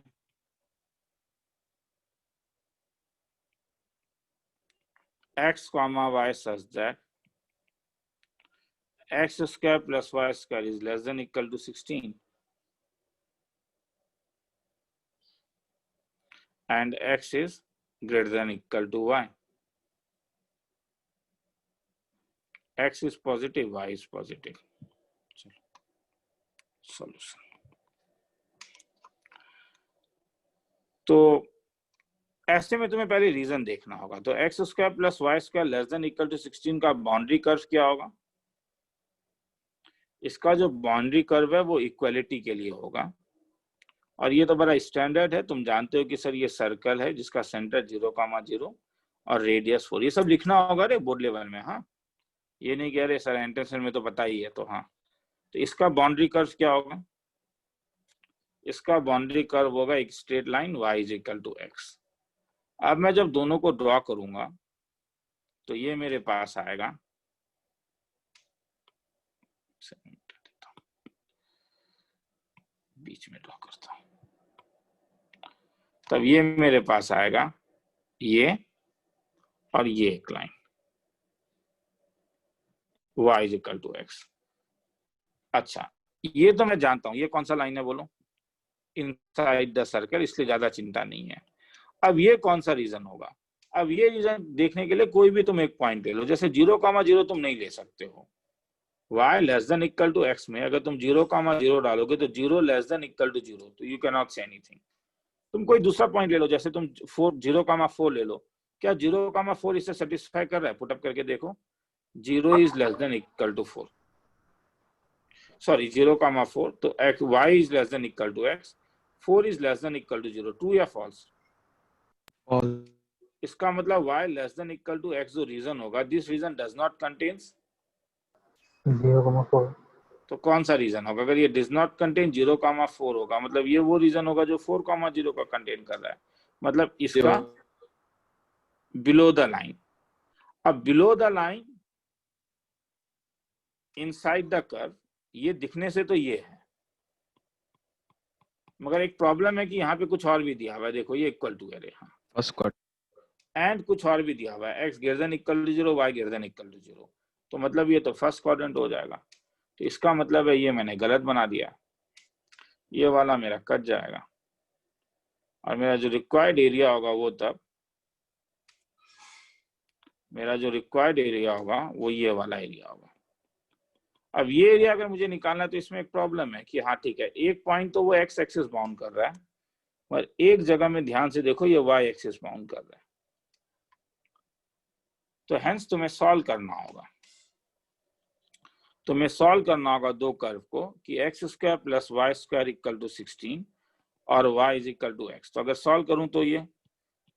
x, y such that x square plus y square is less than equal to 16 and x is greater than equal to y. X is positive, y is positive. Solution. तो ऐसे में तुम्हें पहले reason देखना होगा। तो x square plus y square less than equal to 16 का boundary curve क्या होगा? इसका जो बाउंड्री कर्व है वो इक्वलिटी के लिए होगा। और ये तो बड़ा स्टैंडर्ड है, तुम जानते हो कि सर ये सर्कल है जिसका सेंटर 0,0 और रेडियस 4। ये सब लिखना होगा रे बोर्ड लेवल में। हाँ, ये नहीं कह रहे सर एंट्रेंस में तो पता ही है। तो हाँ, तो इसका बाउंड्री कर्व क्या होगा? इसका बाउंड्री कर्व होगा एक straight line y is equal to x. अब मैं जब दोनों को ड्रॉ करूंगा तो ये मेरे पास आएगा, बीच में ड्रॉ करता हूं, तब ये मेरे पास आएगा ये और ये एक line y is equal to x. अच्छा, ये तो मैं जानता हूं ये कौन सा लाइन है बोलो, इनसाइड द सर्कल, इसलिए ज्यादा चिंता नहीं है। अब ये कौन सा रीजन होगा? अब ये रीजन देखने के लिए कोई भी तुम एक पॉइंट ले लो, जैसे 0,0 तुम नहीं ले सकते हो। y less than equal to x में अगर तुम 0,0 डालोगे तो 0 लेस देन इक्वल टू 0, तो you can not say anything. तुम कोई दूसरा पॉइंट ले लो, जैसे तुम 0,4 ले लो, क्या 0,4 इससे सेटिस्फाई कर रहा है? पुटअप करके देखो, 0 is less than equal to 4, sorry 0,4, तो y is less than equal to x, 4 is less than equal to 0, true या फॉल्स? फॉल्स। इसका मतलब y less than equal to x जो रीजन होगा, this region does not contains 0,4। तो कौन सा रीजन होगा? अगर ये डज नॉट कंटेन 0,4 होगा, मतलब ये वो रीजन होगा जो 4,0 का कंटेन कर रहा है, मतलब इसका बिलो द लाइन। अब below the line inside the curve, ये दिखने से तो ये है, मगर एक प्रॉब्लम है कि यहाँ पे कुछ और भी दिया हुआ है, देखो ये इक्वल टू है फर्स्ट क्वार्टर। एंड कुछ और भी दिया हुआ है, x greater than equal to 0, y greater than equal to 0, तो मतलब ये तो फर्स्ट क्वाड्रेंट हो जाएगा। तो इसका मतलब है ये मैंने गलत बना दिया, ये वाला मेरा कट जाएगा और मेरा जो रिक्वायर्ड एरिया होगा वो तब मेरा जो रिक्वायर्ड एरिया होगा वो ये वाला एरिया होगा। अब ये एरिया अगर मुझे निकालना है तो इसमें एक प्रॉब्लम है कि हाँ ठीक है, एक पॉइंट तो वो x एक्सिस बाउंड कर रहा है, और एक जगह में ध्यान से देखो ये y एक्सिस बाउंड कर रहा है, तो हेंस तुम्हें सॉल्व करना होगा। तुम्हें सॉल्व करना होगा दो कर्व को कि x square plus y square equal to 16 और y is equal to x. तो अगर सॉल्व करूं तो ये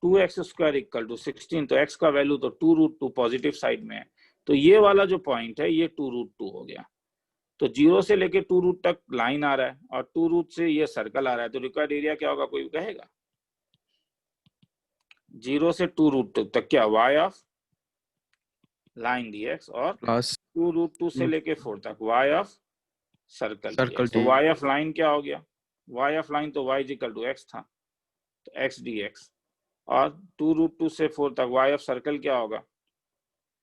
2x स्क्वायर इक्वल टू 16, तो x का वैल्यू तो 2√2 पॉजिटिव साइड में है, तो ये वाला जो पॉइंट है ये 2√2 हो गया। तो 0 से लेके 2 रूट तक लाइन आ रहा है और 2 रूट से ये सर्कल आ रहा है, तो रिक्वायर्ड एरिया क्या होगा कोई कहेगा? 0 से 2 रूट तक क्या y ऑफ लाइन dx और प्लस 2√2 से लेके 4 तक y of circle circle dx। तो y ऑफ लाइन क्या हो गया? y ऑफ लाइन तो y इक्वल टू x था, तो x dx, और 2√2 से 4 तक y ऑफ सर्कल क्या होगा?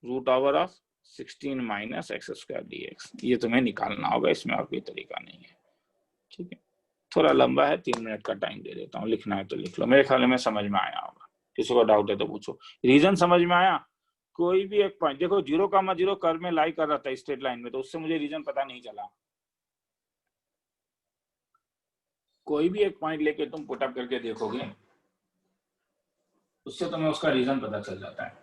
Root over of 16 minus x square dx। ये तुम्हें निकालना होगा, इसमें और कोई तरीका नहीं है। ठीक है, थोड़ा लंबा है, 3 मिनट का टाइम दे देता हूँ, लिखना है तो लिख लो। मेरे ख्याल में समझ में आया होगा, किसी को डाउट है तो पूछो। रीजन समझ में आया? कोई भी एक पॉइंट देखो, 0,0 कर्व में लाई कर रहा था स्ट्रेट लाइन में, तो उससे मुझे रीजन पता नहीं चला। कोई भी एक पॉइंट लेके तुम पुटअप करके देखोगे, उससे तुम्हें उसका रीजन पता चल जाता है।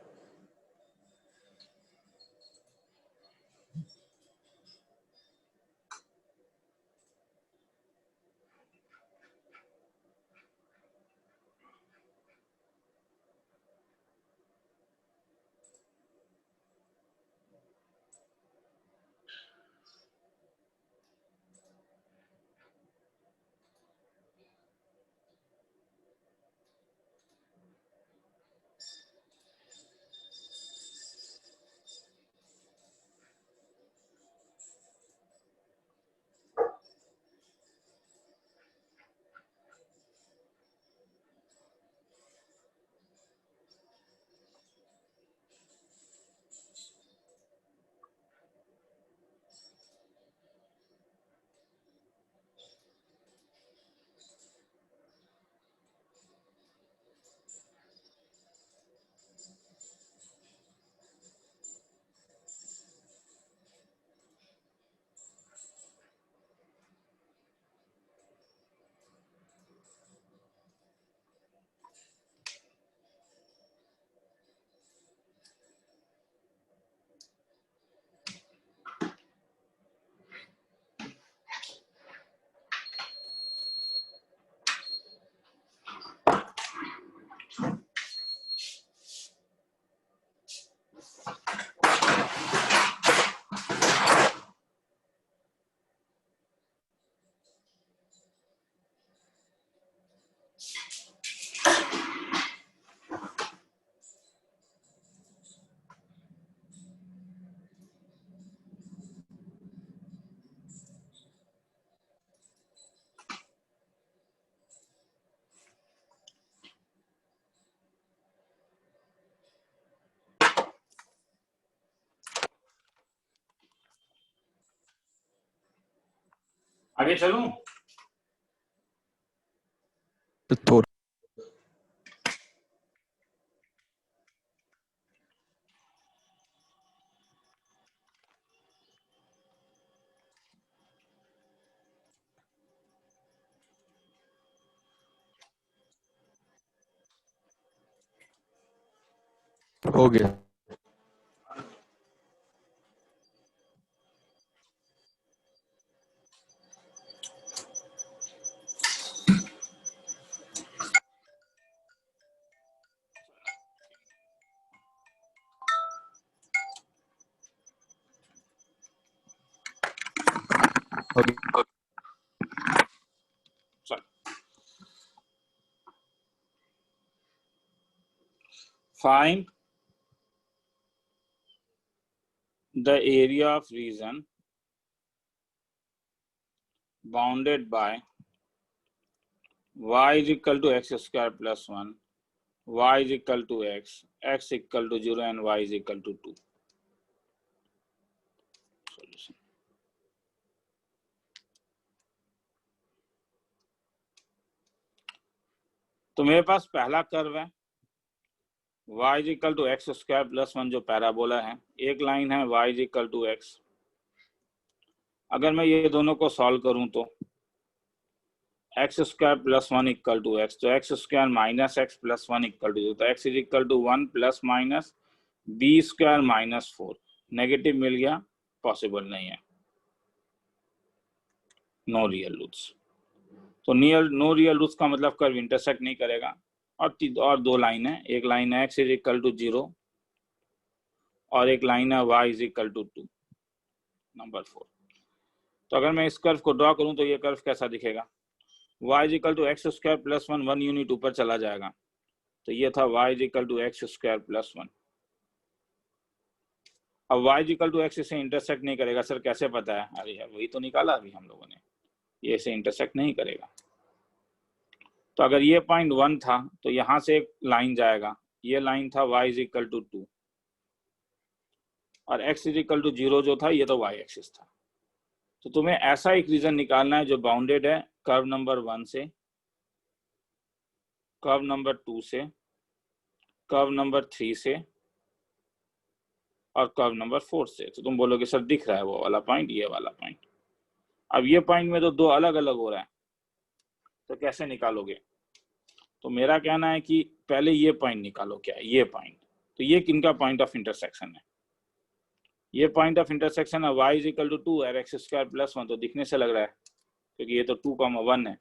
आगे चलूं? थोड़ा हो गया। हो गया। चल, find the area of region bounded by y is equal to x square plus 1, y is equal to x equal to 0 and y is equal to 2. Solution. तो मेरे पास पहला कर्व है y is equal to x square plus 1 जो parabola है, एक line है y is equal to x। अगर मैं ये दोनों को सॉल्व करूं तो x square plus 1 equal to x, तो x square minus x plus 1 equal to 0, तो x is equal to 1 plus minus b square minus 4। Negative मिल गया, पॉसिबल नहीं है, नो रियल रूट्स। तो नो रियल रूट्स का मतलब कर्व इंटरसेक्ट नहीं करेगा। और दो लाइन है, एक लाइन है एक्स इज इक्वल टू 0 और एक लाइन है y is equal to 2, number 4। तो अगर मैं इस कर्व को ड्रॉ करूं तो ये कर्व कैसा दिखेगा? y is equal to x square plus 1, 1 unit ऊपर चला जाएगा, तो ये था y is equal to x square plus 1। अब y is equal to x इसे इंटरसेक्ट नहीं करेगा। सर कैसे पता है? अरे यार वही तो निकाला अभी हम लोगों ने, ये इसे इंटरसेक्ट नहीं करेगा। तो अगर ये पॉइंट 1 था तो यहाँ से एक लाइन जाएगा, ये लाइन था y इज इक्वल टू 2 और x इज इक्वल टू 0 जो था ये तो y एक्सिस था। तो तुम्हें ऐसा एक रीजन निकालना है जो बाउंडेड है कर्व नंबर 1 से, कर्व नंबर 2 से, कर्व नंबर 3 से और कर्व नंबर 4 से। तो तुम बोलोगे सर दिख रहा है वो वाला पॉइंट, ये वाला पॉइंट। अब ये पॉइंट में तो दो अलग अलग हो रहा है, तो कैसे निकालोगे? तो मेरा कहना है कि पहले ये पॉइंट निकालो। क्या है ये पॉइंट? तो ये किनका पॉइंट ऑफ इंटरसेक्शन है? ये पॉइंट ऑफ इंटरसेक्शन है y इज इक्वल टू 2 और एक्स स्क्वायर प्लस 1। तो दिखने से लग रहा है क्योंकि ये तो 2,1 है,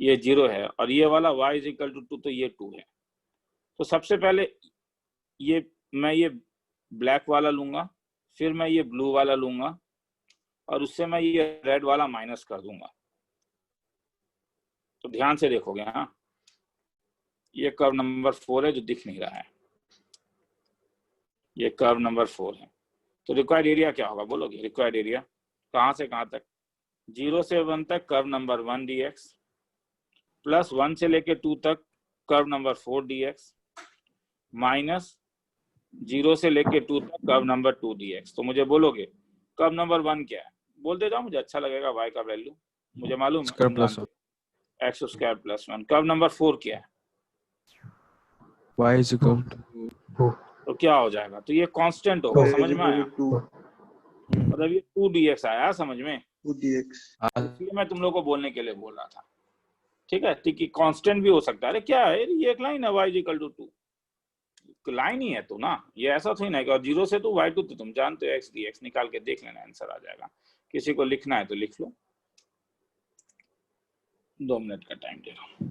ये 0 है, और ये वाला y इज इक्वल टू 2 तो ये 2 है। तो सबसे पहले मैं ये ब्लैक वाला लूंगा, फिर मैं ये ब्लू वाला लूंगा और उससे मैं ये रेड वाला माइनस कर दूंगा। तो ध्यान से देखोगे। हाँ, ये कर्व नंबर 4 है जो दिख नहीं रहा है, ये कर्व नंबर 4 है। तो रिक्वायर्ड एरिया क्या होगा बोलोगे? रिक्वायर्ड एरिया कहाँ से कहाँ तक? 0 से 1 तक कर्व नंबर 1 dx प्लस 1 से लेके 2 तक कर्व नंबर 4 dx माइनस 0 से लेके 2 तक कर्व नंबर 2 dx। तो मुझे बोलोगे कर्व नंबर 1 क्या है? बोल दे जाओ, मुझे अच्छा लगेगा। y का वैल्यू मुझे मालूम है, square plus x square plus 1। Curve number 4 क्या है? y इज इक्वल टू तो क्या हो जाएगा? तो ये कांस्टेंट होगा, समझ में आया? मतलब ये 2 dx आया समझ में? 2 dx। इसलिए मैं तुम लोग को बोलने के लिए बोल रहा था, ठीक है? कि कांस्टेंट भी हो सकता है। अरे क्या है ये, एक लाइन है y is equal to 2, line ही है तो ना, ये ऐसा थोड़ी ना है। 0 से तो y2 तो तुम जानते हो x dx, निकाल के देख लेना, आंसर आ जाएगा। किसी को लिखना है तो लिख लो, 2 मिनट का टाइम दे रहा हूँ।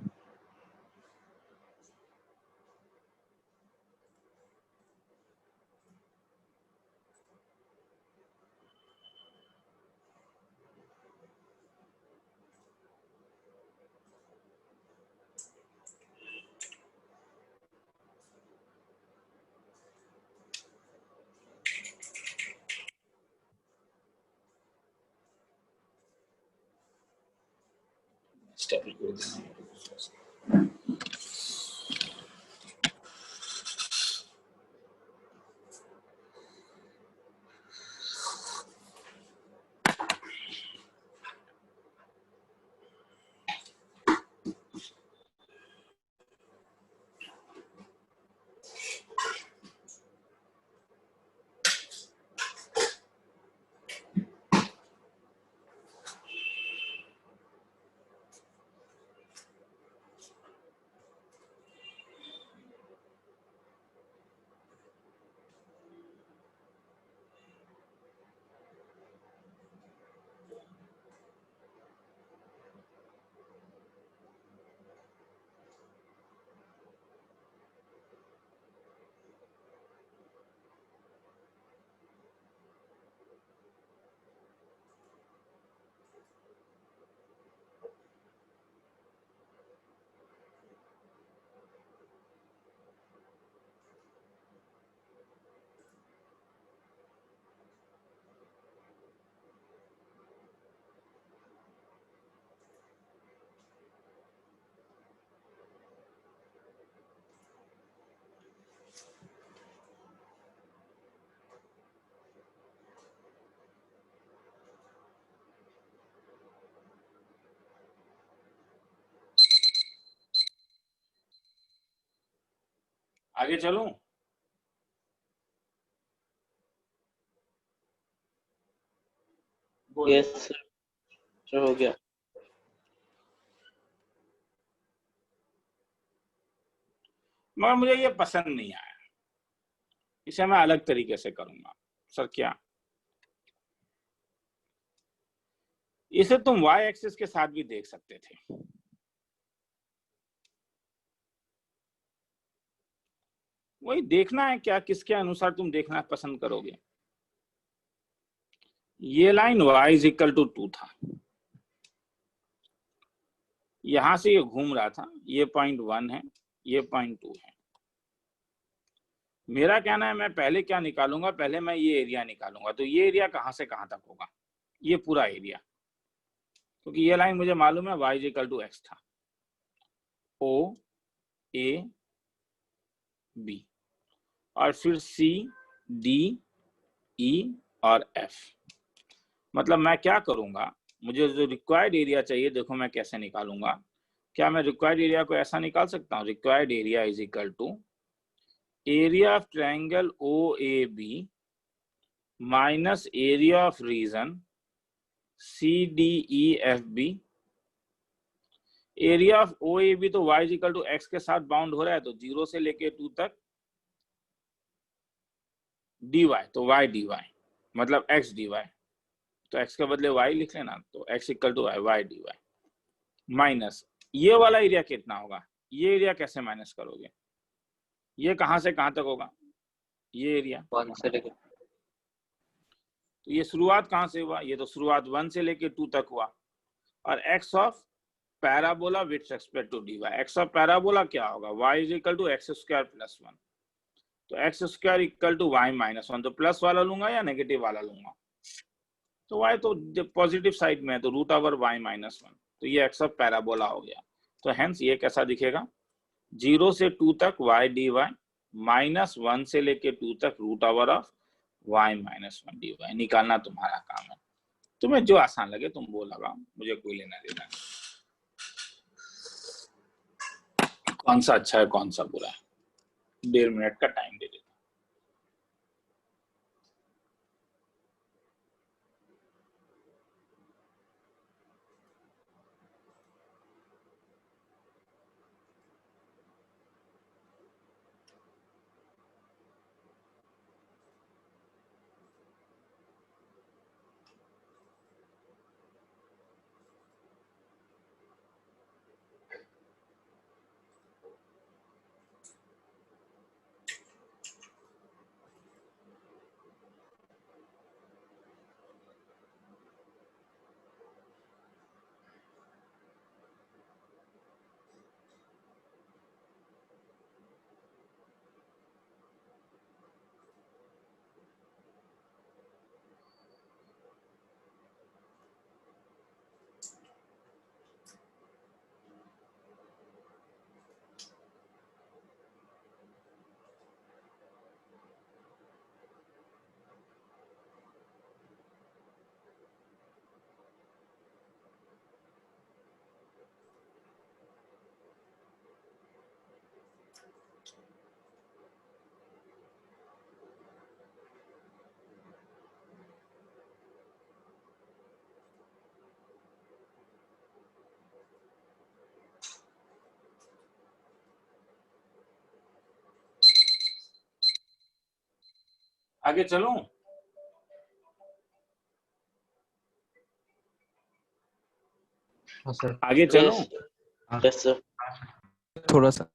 आगे चलूं? बोलिए। यस सर, हो गया। मगर मुझे ये पसंद नहीं आया, इसे मैं अलग तरीके से करूंगा। सर क्या? इसे तुम y एक्सिस के साथ भी देख सकते थे। वही देखना है क्या, किसके अनुसार तुम देखना पसंद करोगे। ये line y is equal to 2 था, यहां से ये घूम रहा था, ये पॉइंट 1 है, ये पॉइंट 2 है। मेरा कहना है मैं पहले क्या निकालूंगा, पहले मैं ये एरिया निकालूंगा। तो ये एरिया कहां से कहां तक होगा, ये पूरा एरिया, क्योंकि ये लाइन मुझे मालूम है y is equal to x था। O A B और फिर C D E और F। मतलब मैं क्या करूंगा, मुझे जो रिक्वायर्ड एरिया चाहिए, देखो मैं कैसे निकालूंगा। क्या मैं रिक्वायर्ड एरिया को ऐसा निकाल सकता हूँ, required area is equal to area of triangle OAB minus area of region CDEFB। Area of OAB तो y इक्वल टू x के साथ बाउंड हो रहा है, तो 0 से लेके 2 तक dy, तो y dy मतलब x dy, तो x के बदले y लिख लेना, तो x equal to y dy minus ये वाला एरिया कितना होगा। ये एरिया कैसे माइनस करोगे, ये कहां से कहां तक होगा, ये एरिया 1 से लेकर, तो ये शुरुआत कहां से हुआ, ये तो शुरुआत 1 से लेके 2 तक हुआ। और x of parabola with respect to dy, x of parabola क्या होगा, y is equal to x square plus 1, तो x square equal to y minus 1, तो प्लस वाला लूंगा या नेगेटिव वाला लूंगा, तो y तो पॉजिटिव साइड में है, तो रूट ओवर y माइनस 1, तो ये x ऑफ पैराबोला हो गया। तो हेंस ये कैसा दिखेगा, 0 से 2 तक y dy माइनस 1 से लेके 2 तक root over of y minus 1 dy। निकालना तुम्हारा काम है, तुम्हें जो आसान लगे तुम वो लगाओ, मुझे कोई लेना देना नहीं। कौन सा अच्छा है कौन सा बुरा है, 1.5 मिनट का टाइम दे देता। आगे चलूं? हाँ सर। आगे चलूं? Yes sir. थोड़ा सा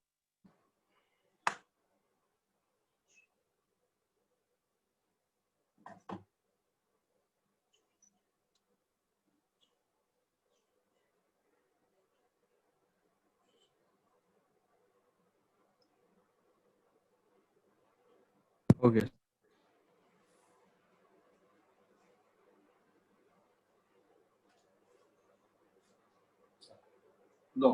हो गया। दो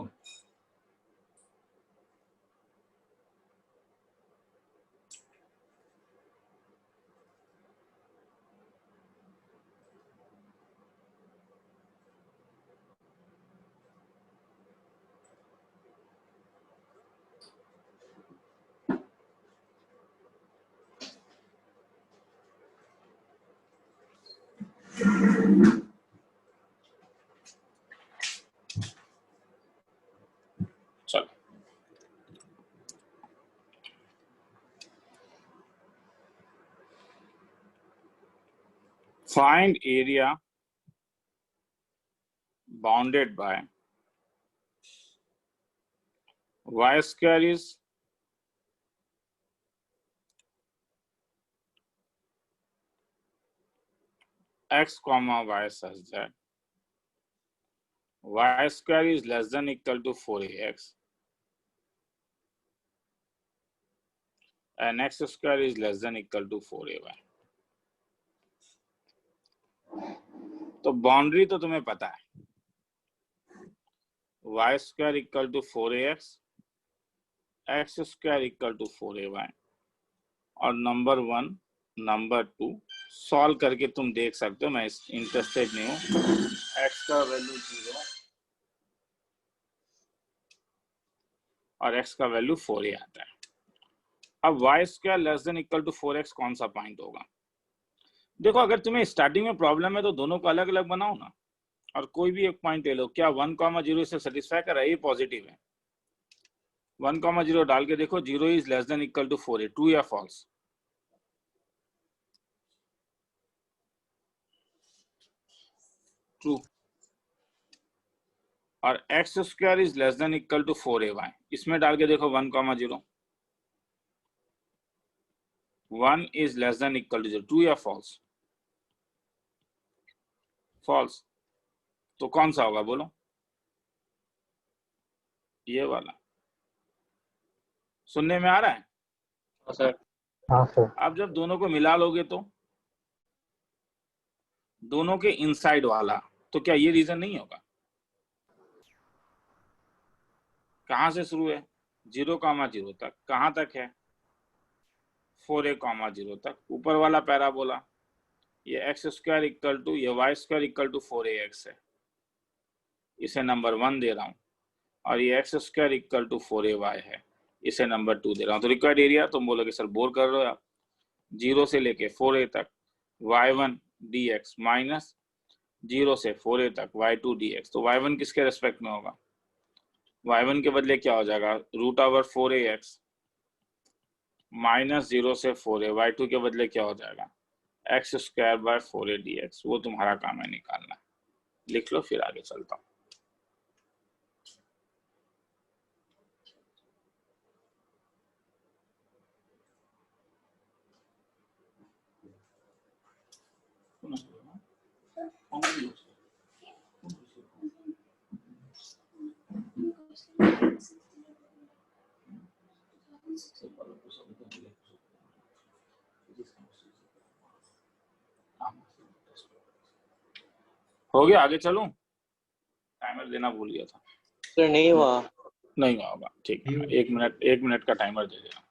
Find area bounded by y square is x comma y such that y square is less than equal to 4ax and x square is less than equal to 4ay. तो boundary तो तुम्हें पता है, y square equal to 4ax, x square equal to 4ay और number 1 number 2 solve करके तुम देख सकते हो, मैं इंटरेस्टेड नहीं हूँ। x का वैल्यू 0 और x का वैल्यू 4a आता है। अब y square less than equal to 4x कौन सा पॉइंट होगा? देखो, अगर तुम्हें स्टार्टिंग में प्रॉब्लम है तो दोनों को अलग अलग बनाओ ना, और कोई भी एक पॉइंट ले लो। क्या 1,0 से सेटिस्फाई कर रहा है? ये पॉजिटिव है। 1,0 डाल के देखो, 0 is less than equal to 4a, true या फॉल्स? ट्रू। और x square is less than equal to 4ay, इसमें डाल के देखो 1,0, 1 is less than equal to 0, true या फॉल्स? फॉल्स। तो कौन सा होगा बोलो? ये वाला। सुनने में आ रहा है? हाँ सर। हाँ सर। अब जब दोनों को मिला लोगे तो दोनों के इनसाइड वाला, तो क्या ये रीजन नहीं होगा? कहां से शुरू है? 0,0 तक। कहां तक है? 4a,0 तक। ऊपर वाला पैराबोला, ये x स्क्वायर इक्वल टू, ये y square equal to 4ax है, इसे नंबर 1 दे रहा हूं, और ये x square equal to 4ay है, इसे नंबर 2 दे रहा हूं। तो रिक्वायर्ड एरिया, तुम बोलोगे सर बोर कर रहे हो आप, 0 से लेके 4a तक y1 dx माइनस 0 से 4a तक y2 dx। तो y1 किसके रेस्पेक्ट में होगा? y1 के बदले क्या हो जाएगा? √4ax माइनस 0 से 4a। y2 के बदले क्या हो जाएगा? x square by 4a dx। वो तुम्हारा काम है निकालना। लिख लो, फिर आगे चलता हूँ। हो गया? आगे चलूं? टाइमर देना भूल गया था। सर नहीं हुआ। नहीं होगा, ठीक है। 1 मिनट का टाइमर दे देना।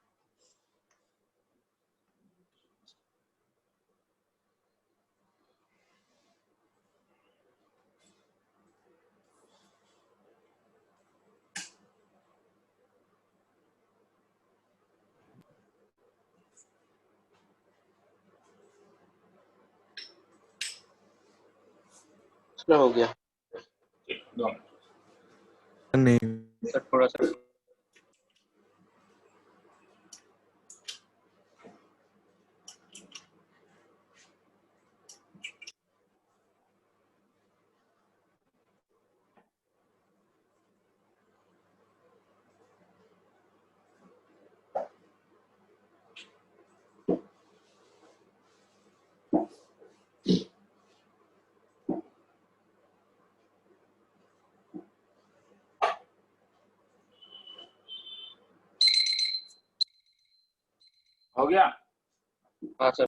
सर हो गया। ठीक, 2 मिनट। नहीं सर थोड़ा सा। हो गया? हाँ sir.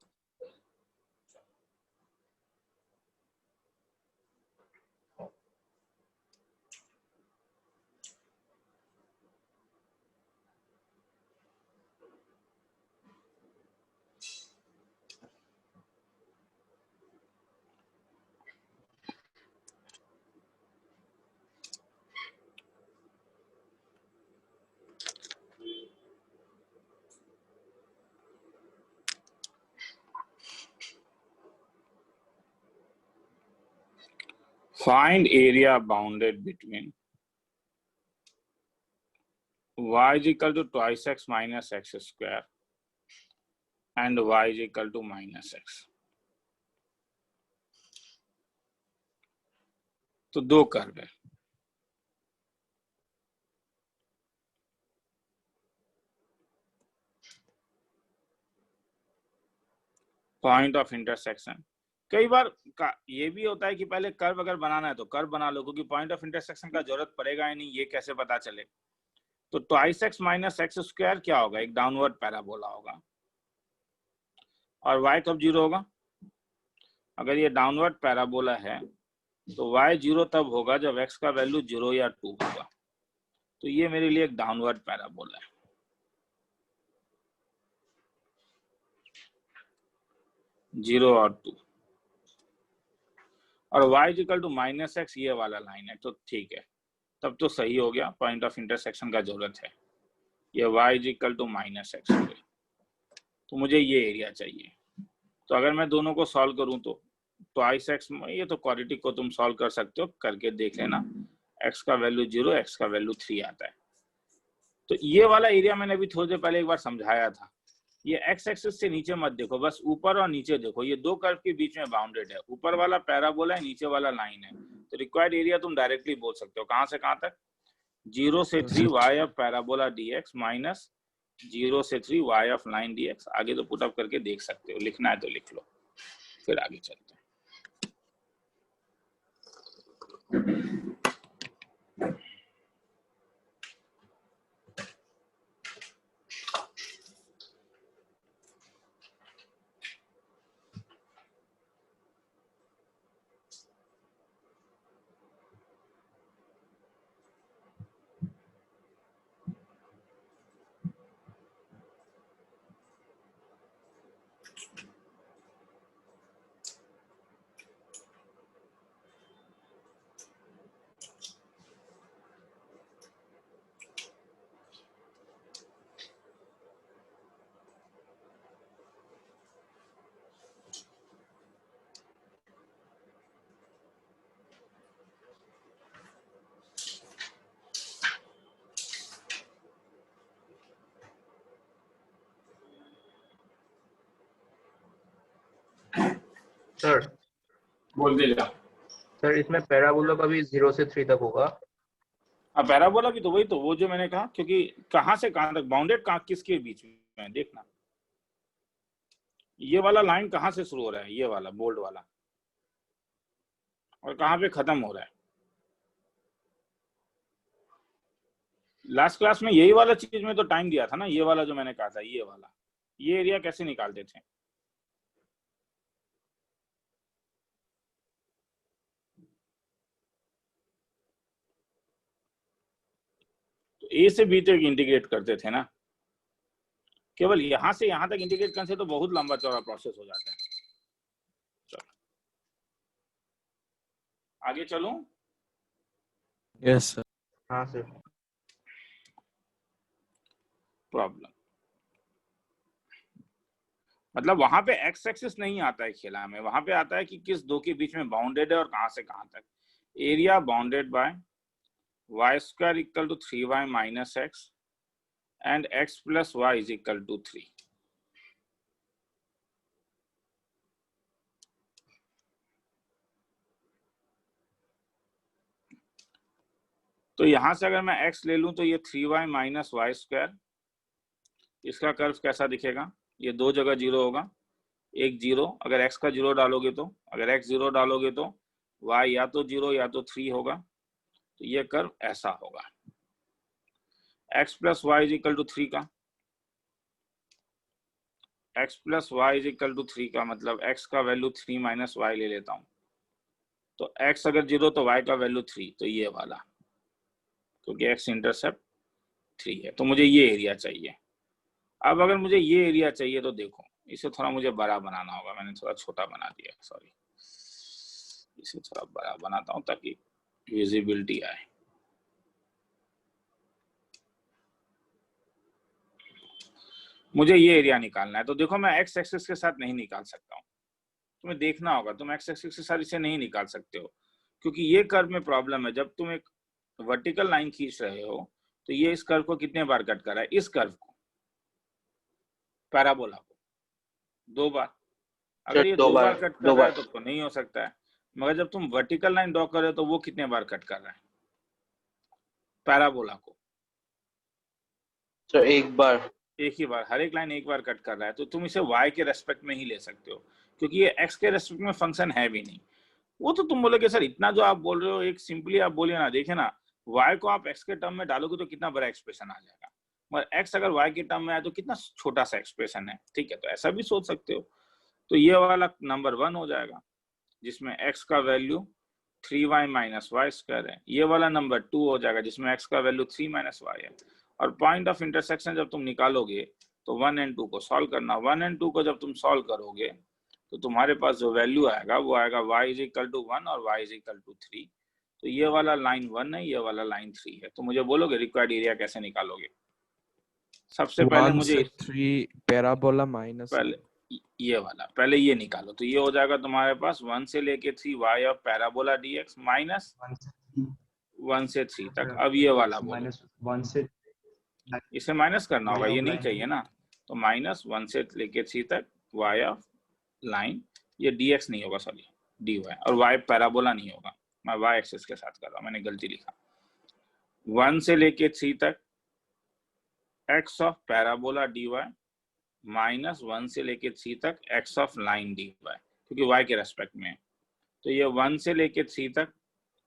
Find area bounded between y is equal to twice x minus x square and y is equal to minus x. तो दो कर्व है, पॉइंट ऑफ इंटरसेक्शन। कई बार ये भी होता है कि पहले कर्व अगर बनाना है तो कर्व बना लो, क्योंकि पॉइंट ऑफ इंटरसेक्शन का जरूरत पड़ेगा ही नहीं, ये कैसे पता चले। तो twice x minus x square क्या होगा, एक डाउनवर्ड पैराबोला होगा। और y कब जीरो होगा, अगर ये डाउनवर्ड पैराबोला है तो y जीरो तब होगा जब x का वैल्यू 0 या 2 होगा। तो ये मेरे लिए एक डाउनवर्ड पैराबोला है। जीरो और 2 और y equal to minus x, ये वाला लाइन है, तो ठीक है, तब तो सही हो गया, पॉइंट ऑफ इंटरसेक्शन का जरूरत है। ये y equal to minus x हो गई, तो मुझे ये एरिया चाहिए। तो अगर मैं दोनों को सॉल्व करूं तो ट्वाइस एक्स, ये तो क्वाड्रेटिक को तुम सॉल्व कर सकते हो, करके देख लेना। x का वैल्यू 0, x का वैल्यू 3 आता है। तो ये वाला एरिया मैंने अभी थोड़ी देर पहले एक बार समझाया था। ये x एक्सिस से नीचे मत देखो, बस ऊपर और नीचे देखो। ये दो कर्व के बीच में बाउंडेड है, ऊपर वाला पैराबोला है, नीचे वाला लाइन है। तो रिक्वायर्ड एरिया तुम डायरेक्टली बोल सकते हो, कहां से कहां तक, 0 से 3 y of parabola dx minus 0 से 3 y ऑफ लाइन dx। आगे तो पुट अप करके देख सकते हो, लिखना है तो लिख लो, फिर आगे चलते हैं। सर बोल दीजिए। सर इसमें पैराबोला का भी 0 से 3 तक होगा। अब पैराबोला भी तो वही, तो वो जो मैंने कहा, क्योंकि कहां से कहां तक बाउंडेड, कहां किसके बीच में, देखना ये वाला लाइन कहां से शुरू हो रहा है, ये वाला बोल्ड वाला, और कहां पे खत्म हो रहा है। लास्ट क्लास में यही वाला चीज में तो टाइम दिया था ना, ये वाला जो मैंने कहा था, ये वाला, ये एरिया कैसे निकालते थे। तो ए से बी तक इंटीग्रेट करते थे ना, केवल यहां से यहां तक इंटीग्रेट करने से तो बहुत लंबा चौड़ा प्रोसेस हो जाता है। चलो आगे चलूं। Yes sir. हाँ सर। प्रॉब्लम मतलब वहां पे एक्स एक्सिस नहीं आता है खेला में, वहां पे आता है कि किस दो के बीच में बाउंडेड है और कहां से कहां तक। Area bounded by y square equal to 3y minus x and x plus y is equal to 3। तो यहां से अगर मैं x ले लूं तो ये 3y माइनस वाई स्क्वायर, इसका कर्व कैसा दिखेगा, ये दो जगह जीरो होगा, एक जीरो, अगर x का जीरो डालोगे तो, अगर x जीरो डालोगे तो y या तो जीरो या तो 3 होगा। तो ये कर्व ऐसा होगा, x plus y is equal to 3 का, x plus y is equal to 3 का मतलब x का वैल्यू 3 माइनस वाई ले लेता हूं। तो x अगर जीरो तो y का वैल्यू 3, तो ये वाला, क्योंकि x इंटरसेप्ट 3 है। तो मुझे ये एरिया चाहिए। अब अगर मुझे ये एरिया चाहिए तो देखो, इसे थोड़ा मुझे बड़ा बनाना होगा, मैंने थोड़ा छोटा बना दिया, सॉरी, इसे थोड़ा बड़ा बनाता हूं ताकि विजिबिलिटी आए। मुझे ये एरिया निकालना है, तो देखो मैं x एक्सिस के साथ नहीं निकाल सकता हूँ, तुम्हें देखना होगा, तुम x एक्सिस के साथ इसे नहीं निकाल सकते हो, क्योंकि ये कर्व में प्रॉब्लम है। जब तुम एक वर्टिकल लाइन खींच रहे हो तो ये इस कर्व को कितने बार कट कर रहा है, इस कर्व को, पैराबोला को 2 बार। अगर ये 2 बार कट कर रहा है तो नहीं हो सकता है। मगर जब तुम वर्टिकल लाइन ड्रॉ कर रहे हो तो वो कितने बार कट कर रहा है पैराबोला को? सर एक बार। एक ही बार, हर एक लाइन एक बार कट कर रहा है, तो तुम इसे y के रेस्पेक्ट में ही ले सकते हो, क्योंकि ये x के रेस्पेक्ट में फंक्शन है भी नहीं। वो तो तुम बोलोगे सर इतना जो आप बोल रहे हो, एक सिंपली आप बोलिए ना, देखिए ना, y को आप x के टर्म में डालोगे तो कितना बड़ा एक्सप्रेशन आ जाएगा, मगर x अगर y के टर्म में आए तो कितना छोटा सा एक्सप्रेशन है। ठीक है, तो ऐसा भी सोच सकते हो। तो ये वाला नंबर 1 हो जाएगा जिसमें x का value 3y minus y square है। ये वाला नंबर 2 हो जाएगा जिसमें x का वैल्यू 3 माइनस वाई है। और पॉइंट ऑफ इंटरसेक्शन जब तुम निकालोगे तो 1 और 2 को सॉल्व करना। 1 और 2 को जब तुम सॉल्व करोगे तो तुम्हारे पास जो वैल्यू आएगा वो आएगा y इज इक्वल टू 1 और y इज इक्वल टू 3। तो ये वाला लाइन 1 है, ये वाला लाइन 3 है। तो मुझे बोलोगे रिक्वायर्ड एरिया कैसे निकालोगे? सबसे पहले 1 मुझे से 3 पैराबोला माइनस पहले ये वाला, पहले ये निकालो। तो ये हो जाएगा तुम्हारे पास 1 से लेके 3 y of parabola dx minus 1 से 3 तक। अब ये वाला बोलो, माइनस 1 से इसे माइनस करना होगा, ये नहीं चाहिए ना, तो माइनस 1 से लेके 3 तक y ऑफ लाइन, ये dx नहीं होगा, सॉरी dy, और y पैराबोला नहीं होगा, मैं y एक्सिस के साथ कर रहा हूँ, मैंने गलती लिखा। 1 से लेके 3 तक x of parabola dy minus 1 से लेके 3 तक x ऑफ लाइन dy, क्योंकि y के रेस्पेक्ट में है। तो ये 1 से लेके 3 तक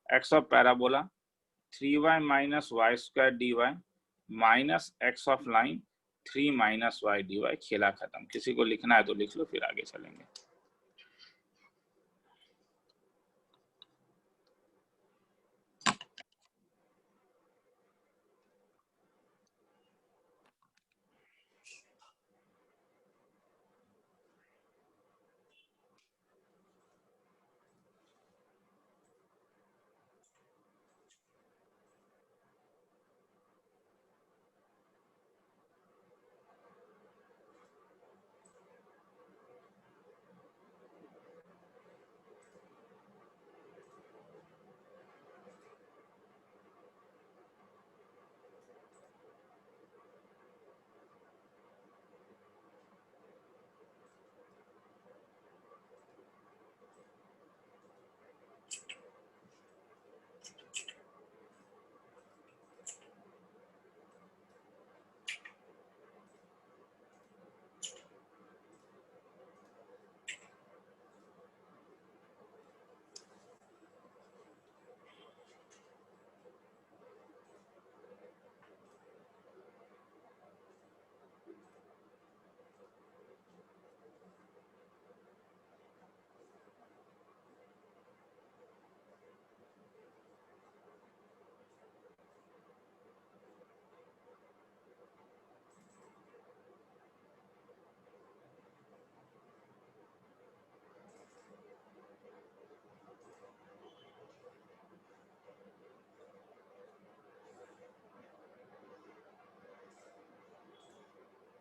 x of parabola 3y minus y square dy minus x of line 3 minus y dy। खेला खत्म। किसी को लिखना है तो लिख लो, फिर आगे चलेंगे।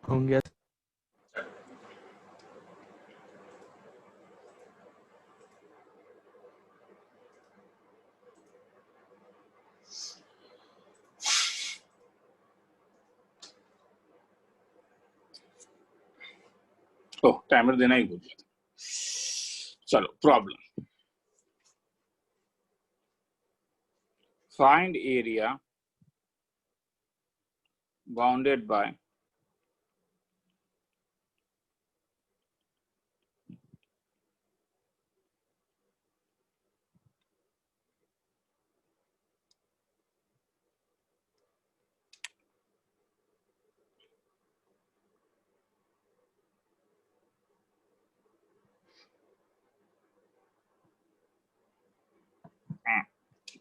होंगे। तो टाइमर देना ही भूल गया। चलो, problem, find area bounded bye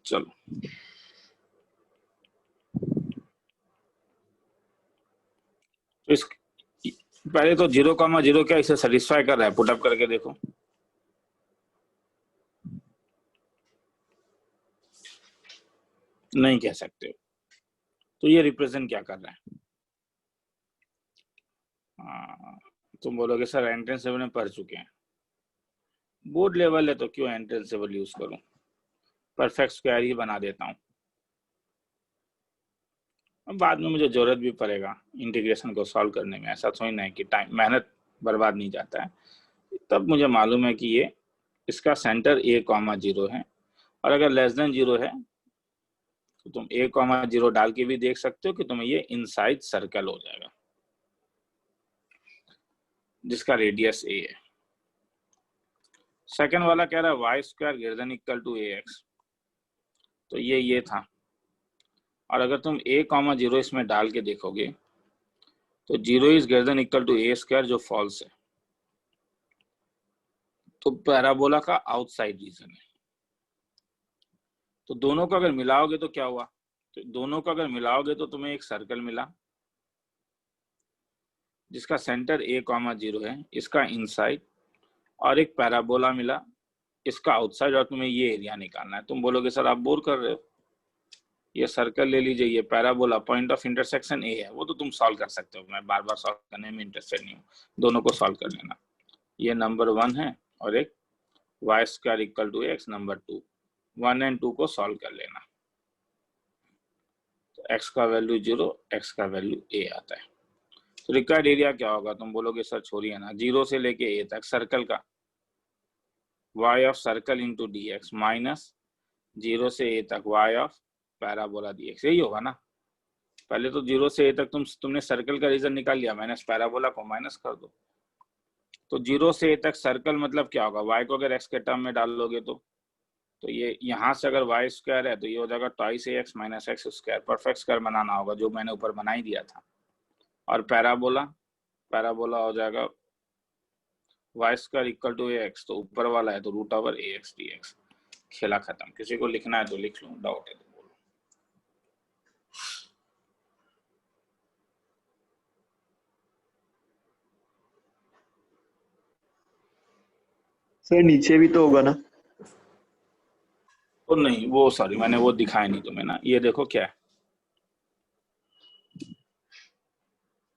चलो तो इस पहले तो 0,0 क्या इसे सेटिस्फाई कर रहा है? पुट अप करके देखो। नहीं कह सकते हो। तो ये रिप्रेजेंट क्या कर रहा है? तुम बोलोगे सर एंट्रेंस लेवल में पढ़ चुके हैं। बोर्ड लेवल है तो क्यों एंट्रेंस लेवल यूज करूं? परफेक्ट स्क्वायर ही बना देता हूं। अब बाद में मुझे जरूरत भी पड़ेगा इंटीग्रेशन को सॉल्व करने में, ऐसा थोड़ी ना है कि टाइम मेहनत बर्बाद नहीं जाता है। तब मुझे मालूम है कि ये इसका सेंटर a कॉमा 0 है, और अगर लेस देन 0 है तो तुम a कॉमा 0 डाल के भी देख सकते हो कि तुम्हें ये इनसाइड सर्कल हो जाएगा जिसका रेडियस a है। सेकंड वाला कह रहा है y square greater than equal to ax, तो ये था, और अगर तुम a कॉमा 0 इसमें डाल के देखोगे तो 0 is greater than equal to a square, जो फॉल्स है, तो पैराबोला का आउटसाइड रीजन है। तो दोनों को अगर मिलाओगे तो क्या हुआ, तो दोनों को अगर मिलाओगे तो तुम्हें एक सर्कल मिला जिसका सेंटर a कॉमा 0 है, इसका इनसाइड, और एक पैराबोला मिला इसका आउटसाइड, और तुम्हें ये एरिया निकालना है। तुम बोलोगे सर आप बोर कर रहे हो, ये सर्कल ले लीजिए, ये parabola, point of intersection a है, वो तो तुम सॉल्व कर सकते हो, मैं बार बार सॉल्व करने में इंटरेस्टेड नहीं हूँ, दोनों को सॉल्व कर लेना। ये नंबर 1 है और एक y square equal to x number 2, 1 and 2 को सॉल्व कर लेना। तो x का वैल्यू 0, x का वैल्यू a आता है। तो रिक्वायर्ड एरिया क्या होगा, तुम बोलोगे सर छोड़िए ना, 0 से लेके a तक सर्कल का y of circle into D x minus 0 से a तक y of parabola D x, यही होगा ना। पहले तो 0 से a तक तुमने सर्कल का रीजन निकाल लिया, माइनस पैराबोला को माइनस कर दो। तो 0 से a तक सर्कल मतलब क्या होगा, y को अगर x के टर्म में डाल लोगे तो ये यहाँ से अगर वाई स्क्वायर है तो ये हो जाएगा twice ax minus x square, perfect square बनाना होगा जो मैंने ऊपर बना ही दिया था। और पैराबोला हो जाएगा y square equal to ax, तो ऊपर वाला है तो रूट ओवर ax dx। खेला खत्म। किसी को लिखना है तो लिख लो, डाउट है तो बोलो। सर नीचे भी तो होगा ना? तो नहीं, वो सॉरी मैंने वो दिखाया नहीं तुम्हें ना, ये देखो क्या है,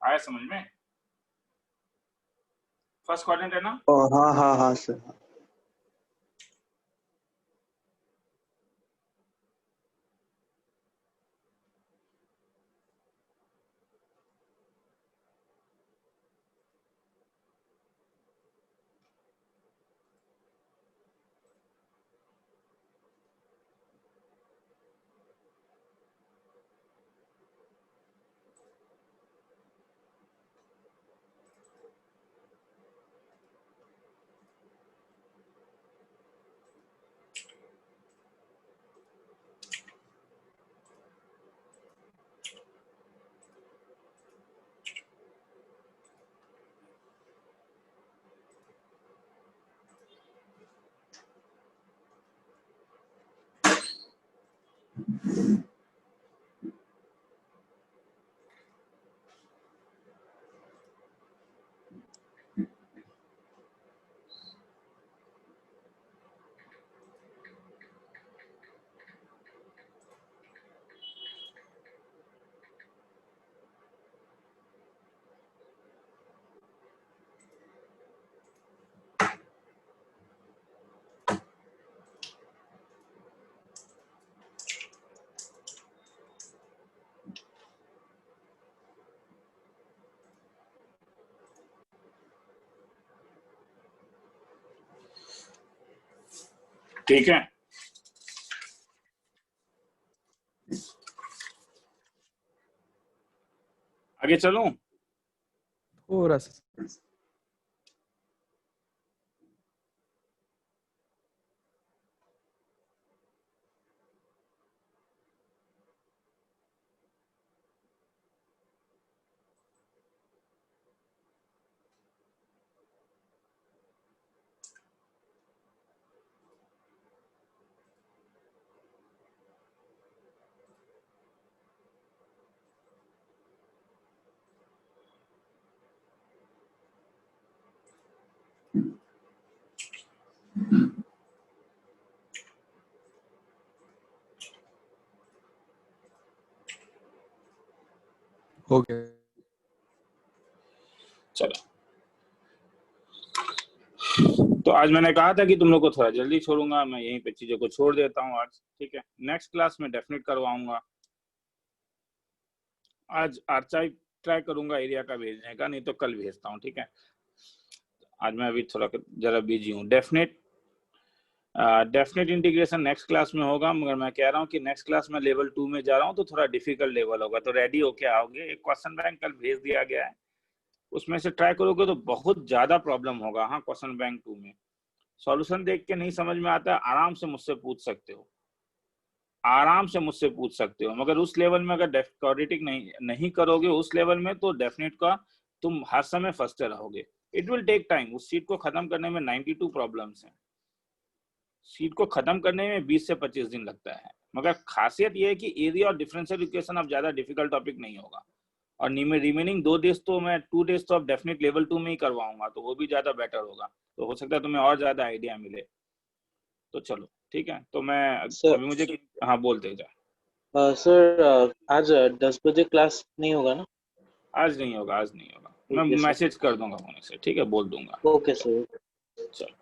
आया समझ में? फर्स्ट क्वाड्रेंट है ना? हाँ हाँ हाँ सर। ठीक है, आगे चलूं? थोड़ा सा। हो गया। चलो, तो आज मैंने कहा था कि तुम लोग को थोड़ा जल्दी छोड़ूंगा, मैं यहीं पे चीजों को छोड़ देता हूँ आज। ठीक है, नेक्स्ट क्लास में डेफिनेट करवाऊंगा। आज आर्चाइव ट्राई करूंगा एरिया का भेजने का, नहीं तो कल भेजता हूँ। ठीक है, आज मैं अभी थोड़ा जरा बिजी हूँ। Definite definite integration next class में होगा, मगर मैं कह रहा हूँ कि नेक्स्ट क्लास में लेवल 2 में जा रहा हूँ तो थोड़ा डिफिकल्ट लेवल होगा, तो रेडी होके आओगे। एक क्वेश्चन बैंक कल भेज दिया गया है, उसमें से ट्राई करोगे तो बहुत ज्यादा प्रॉब्लम होगा। हाँ, क्वेश्चन बैंक 2 में सॉल्यूशन देख के नहीं समझ में आता है, आराम से मुझसे पूछ सकते हो, आराम से मुझसे पूछ सकते हो, मगर उस लेवल में अगर क्वाड्रेटिक नहीं करोगे उस लेवल में, तो डेफिनेट का तुम हर समय फंसते रहोगे। It will take time. उस सीट को खत्म करने में 92 प्रॉब्लम्स हैं, सीट को खत्म करने में 20 से 25 दिन लगता है, मगर खासियत यह है कि एरिया और डिफरेंशियल इक्वेशन अब ज्यादा डिफिकल्ट टॉपिक नहीं होगा। और रिमेनिंग 2 डेज तो मैं 2 डेज तो अब डेफिनेट लेवल 2 में ही करवाऊंगा, तो वो भी ज्यादा बेटर होगा, तो हो सकता है तुम्हें और ज्यादा आइडिया मिले। तो चलो ठीक है, तो मैं अभी मुझे हाँ बोलते जा। सर आज 10 बजे क्लास नहीं होगा ना? आज नहीं होगा, आज नहीं होगा, मैं मैसेज कर दूंगा होने से, ठीक है, बोल दूंगा। Okay sir. चलो।